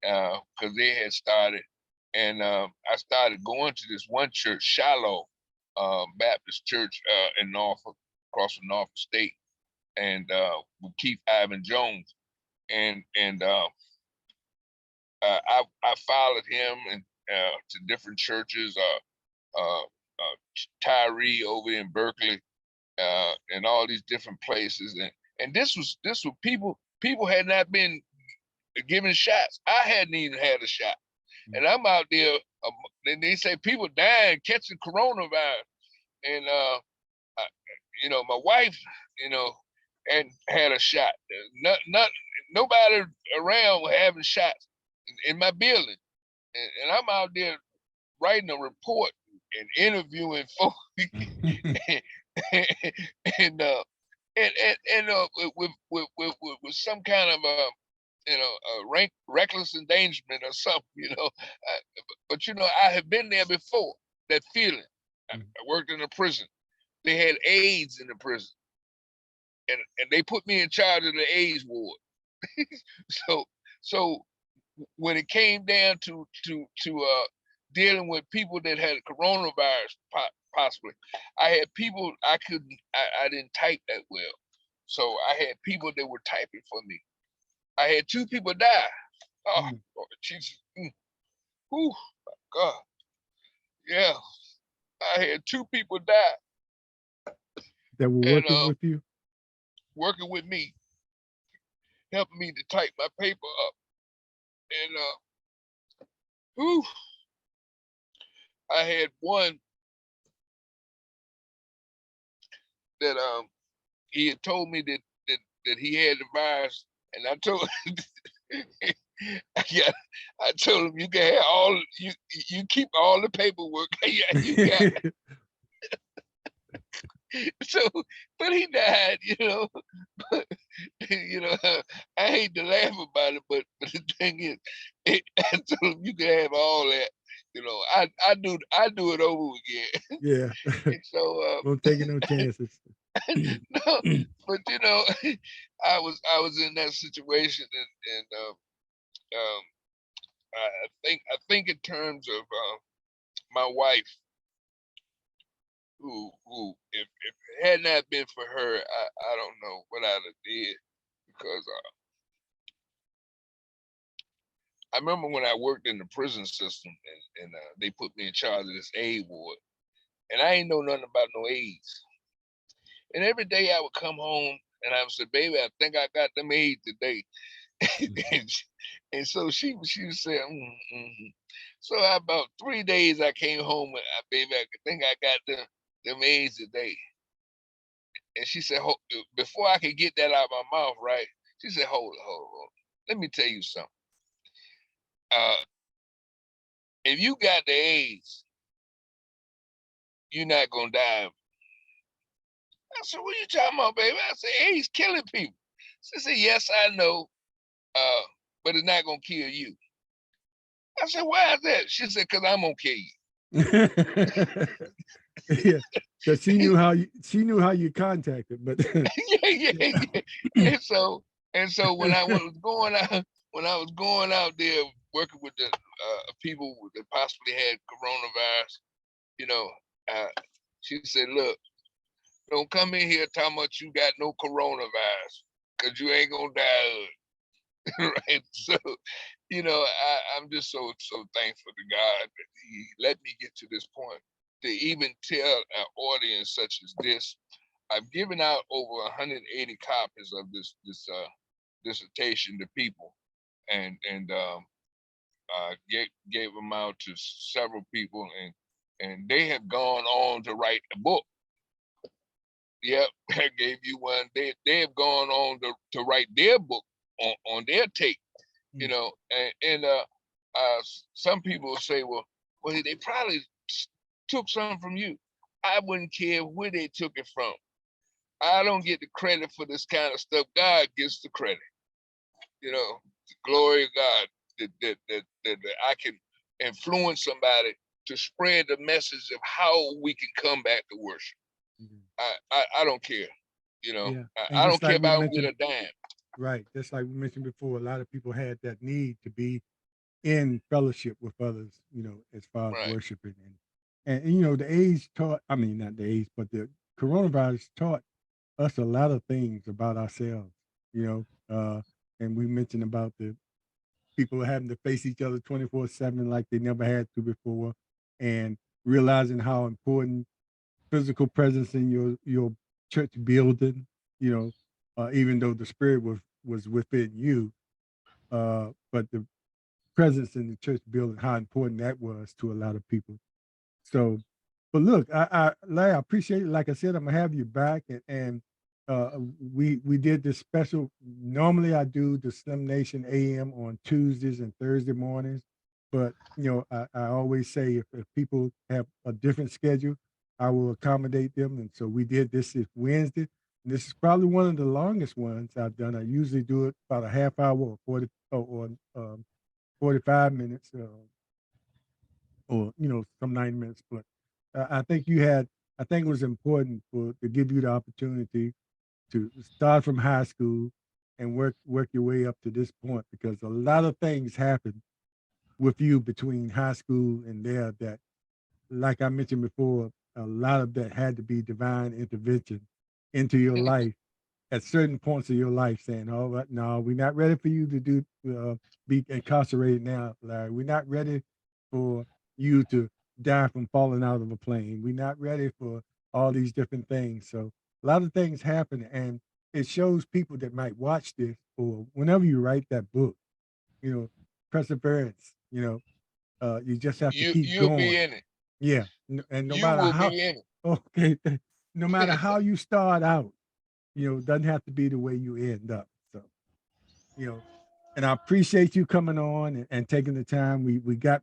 because they had started, and I started going to this one church, Shiloh Baptist Church, in Norfolk, across from Norfolk State, and with Keith Ivan Jones, and I followed him and to different churches, Tyree over in Berkeley, and all these different places, and this was people had not been giving shots. I hadn't even had a shot, and I'm out there. Then they say people dying catching coronavirus, and I, my wife, and had a shot. Not nobody around having shots in my building, and I'm out there writing a report and interviewing folks, and with some kind of reckless endangerment or something, but I have been there before. That feeling. I worked in a prison. They had AIDS in the prison, and they put me in charge of the AIDS ward. so when it came down to dealing with people that had coronavirus, possibly, I had people I didn't type that well, so I had people that were typing for me. I had 2 people die. Oh, Lord Jesus! Oh my God! Yeah, I had 2 people die that were working with you, working with me, helping me to type my paper up, and I had one that he had told me that he had the virus, and I told I told him, you can have all you keep all the paperwork you got. So, but he died, But, I hate to laugh about it, but the thing is, I told him you can have all that. I do it over again. Yeah. And so Won't take no chances. no, but I was in that situation, and I think in terms of my wife, who if it had not been for her, I don't know what I'd have did, because I remember when I worked in the prison system, and they put me in charge of this AIDS ward, and I ain't know nothing about no AIDS. And every day I would come home and I would say, "Baby, I think I got them AIDS today." and so she would say, So about 3 days I came home and baby, I think I got them AIDS today. And she said, before I could get that out of my mouth, right? She said, hold it. Let me tell you something. If you got the AIDS, you're not gonna die. I said, what are you talking about, baby? I said, AIDS killing people. She said, yes, I know, but it's not gonna kill you. I said, why is that? She said, because I'm gonna kill you. Yeah, because she knew how you contacted, but yeah. And so when I was going out there working with the people that possibly had coronavirus, she said, look, don't come in here talking about you got no coronavirus, because you ain't gonna die. Right? So, I'm just so thankful to God that He let me get to this point to even tell an audience such as this. I've given out over 180 copies of this dissertation to people, and gave them out to several people, and they have gone on to write a book. Yep, I gave you one. They have gone on to write their book on their take, and some people say, well, they probably took something from you. I wouldn't care where they took it from. I don't get the credit for this kind of stuff. God gets the credit. The glory of God that I can influence somebody to spread the message of how we can come back to worship. I don't care. Yeah. I don't care about with a dime. Right. Just like we mentioned before, a lot of people had that need to be in fellowship with others, as far as Right. worshiping. And the AIDS taught, I mean, not the AIDS, but the coronavirus taught us a lot of things about ourselves, and we mentioned about the people having to face each other 24/7 like they never had to before, and realizing how important physical presence in your church building, even though the spirit was within you, but the presence in the church building, how important that was to a lot of people. So, but look, Larry, I appreciate it. Like I said, I'm gonna have you back, and we did this special. Normally, I do the Slim Nation AM on Tuesdays and Thursday mornings, but I always say if people have a different schedule, I will accommodate them, and so we did this Wednesday. And this is probably one of the longest ones I've done. I usually do it about a half hour or 45 minutes. Or some 9 minutes. But I think I think it was important to give you the opportunity to start from high school and work your way up to this point, because a lot of things happen with you between high school and there that, like I mentioned before, a lot of that had to be divine intervention into your life at certain points of your life, saying, "Oh, no, we're not ready for you to be incarcerated now, Larry. We're not ready for you to die from falling out of a plane. We're not ready for all these different things." So a lot of things happen, and it shows people that might watch this or whenever you write that book, you know, perseverance. You just have to keep You'll be going. in it. Yeah, and no You matter will how, be in okay, no matter it. how you start out, it doesn't have to be the way you end up. So, you know, and I appreciate you coming on and taking the time. We got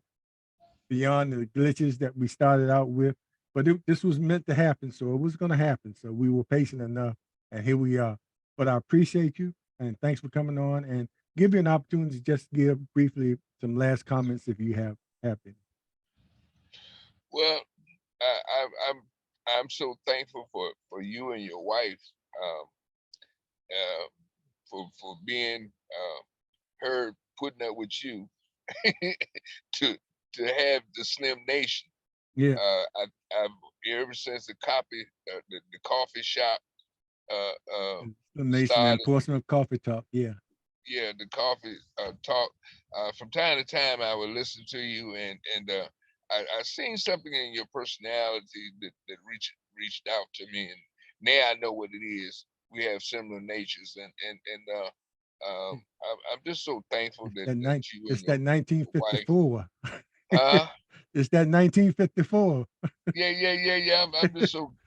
beyond the glitches that we started out with, but this was meant to happen. So it was going to happen. So we were patient enough, and here we are. But I appreciate you, and thanks for coming on, and give you an opportunity to just give briefly some last comments if you have any. Well, I'm so thankful for you and your wife, um, uh, for being her, putting up with you to have the Slim Nation. Yeah, I've ever since the coffee shop the nation and started. Portsmouth Coffee Talk. Yeah, Yeah, the coffee talk. From time to time, I would listen to you, and I seen something in your personality that reached out to me, and now I know what it is. We have similar natures, I'm just so thankful that you and it's that your wife. 1954. Uh, It's that 1954. yeah.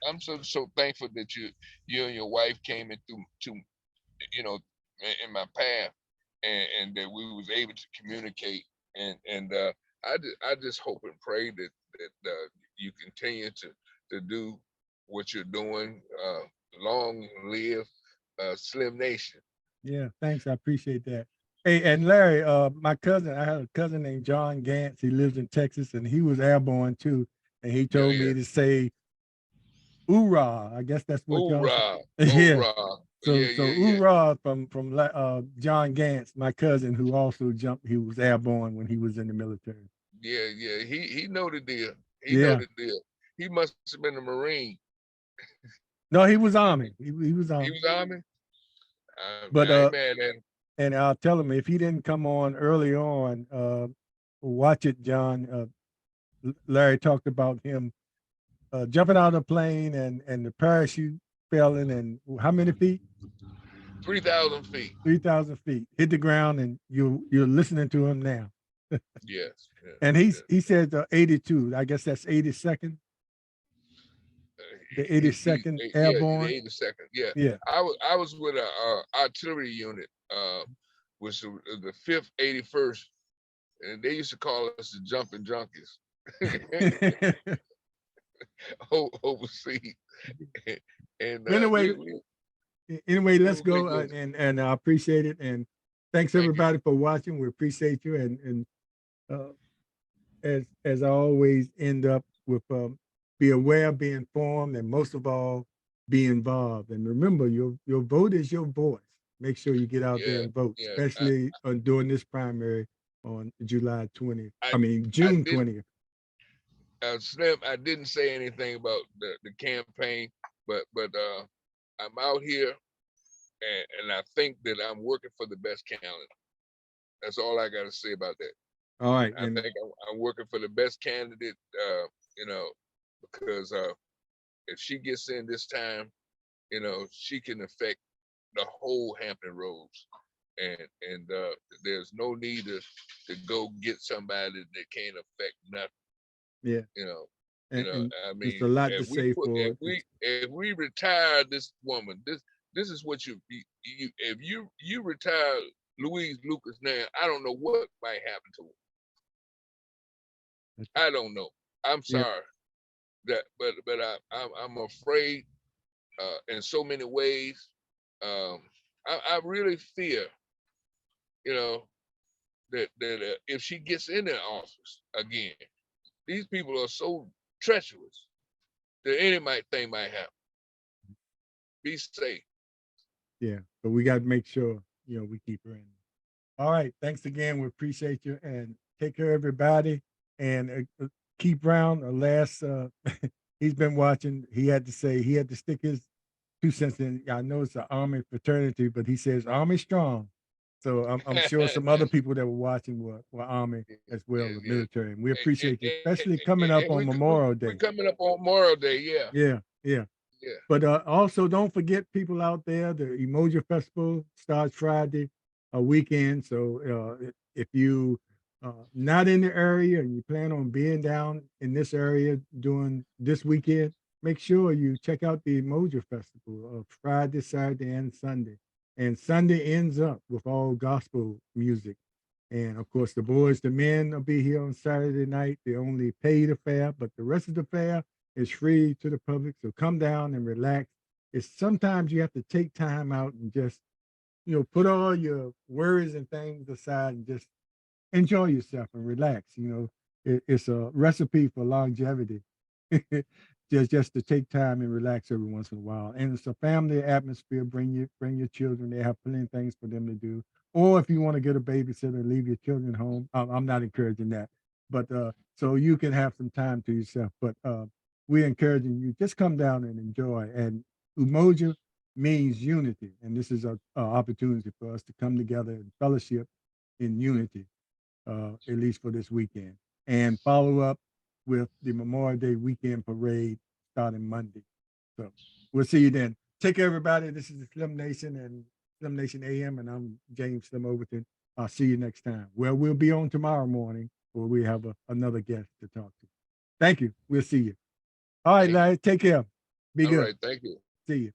I'm so thankful that you and your wife came into to you know in my path, and that we was able to communicate, and I just hope and pray that you continue to do what you're doing. Long live Slim Nation. Yeah, thanks. I appreciate that. Hey, and Larry, my cousin, I had a cousin named John Gantz. He lives in Texas, and he was airborne too. And he Yeah, told yeah. me to say "oorah." I guess that's what y'all say. Hoorah, Yeah. hoorah. So Yeah, so yeah, yeah. "oorah" from John Gantz, my cousin, who also jumped. He was airborne when he was in the military. Yeah. He know the deal. He know Yeah. the deal. He must have been a Marine. No, he was Army. He was He Army. was Army. But I ain't mad at him. and I'll tell him if he didn't come on early on, watch it, John. Larry talked about him jumping out of the plane and the parachute failing, and how many feet? 3,000 feet. 3,000 feet. Hit the ground, and you're listening to him now. Yes, yes, And yes. he said 82. I guess that's 82nd, the He 82nd yeah, the Airborne. 82nd. Yeah, Yeah. I was with a artillery unit, was the 5th 81st, and they used to call us the jumping junkies overseas. And anyway, anyway, we let's were big go, ones. and I appreciate it, and thanks Thank you. everybody for watching. We appreciate you, and uh, as I always end up with, be aware, be informed, and most of all, be involved. And remember, your vote is your voice. Make sure you get out there Yeah, and vote, yeah. especially on during this primary on July 20th. I I mean I June didn't 20th. Slim. I didn't say anything about the campaign, but I'm out here, and I think that I'm working for the best candidate. That's all I got to say about that. All right, I and think I'm working for the best candidate, you know, because if she gets in this time, she can affect the whole Hampton Roads. and there's no need to go get somebody that can't affect nothing. Yeah. You know, And I it's mean, a lot to say if for we if we retire this woman, this is what you if you retire Louise Lucas now, I don't know what might happen to her. I don't know. I'm yeah, sorry that, but I'm afraid in so many ways. Um, I really fear, you know, that if she gets in the office again, these people are so treacherous that anything might happen. Be safe. yeah. But we got to make sure, we keep her in. All right. Thanks again. We appreciate you and take care, everybody. And Keith Brown, last, he's been watching. He had to say, he had to stick his 2 cents in. I know it's an Army fraternity, but he says Army strong. So I'm sure some other people that were watching were Army as well, Yeah, the yeah. military. And we appreciate you, especially coming up And on Memorial we Day. coming up on Memorial Day. Yeah, Yeah, yeah. yeah. But also, don't forget people out there. The Emoji Festival starts Friday, a weekend. So if you not in the area and you plan on being down in this area during this weekend, make sure you check out the Emoji Festival of Friday, Saturday, and Sunday. And Sunday ends up with all gospel music. And of course, the boys, the men will be here on Saturday night. They only pay the fare, but the rest of the fare is free to the public. So come down and relax. It's sometimes you have to take time out and just, put all your worries and things aside and just enjoy yourself and relax. It's a recipe for longevity. just to take time and relax every once in a while. And it's a family atmosphere. Bring your children. They have plenty of things for them to do. Or if you want to get a babysitter, leave your children home. I'm not encouraging that, but so you can have some time to yourself. But we're encouraging you just come down and enjoy. And Umoja means unity, and this is a opportunity for us to come together and fellowship in unity, at least for this weekend, and follow up with the Memorial Day weekend parade starting Monday. So we'll see you then. Take care, everybody. This is the Slim Nation and Slim Nation AM, and I'm James Slim Overton. I'll see you next time. Well, we'll be on tomorrow morning where we have another guest to talk to. Thank you. We'll see you. All right, Thank you. Larry. Take care. Be All good. right. Thank you. See you.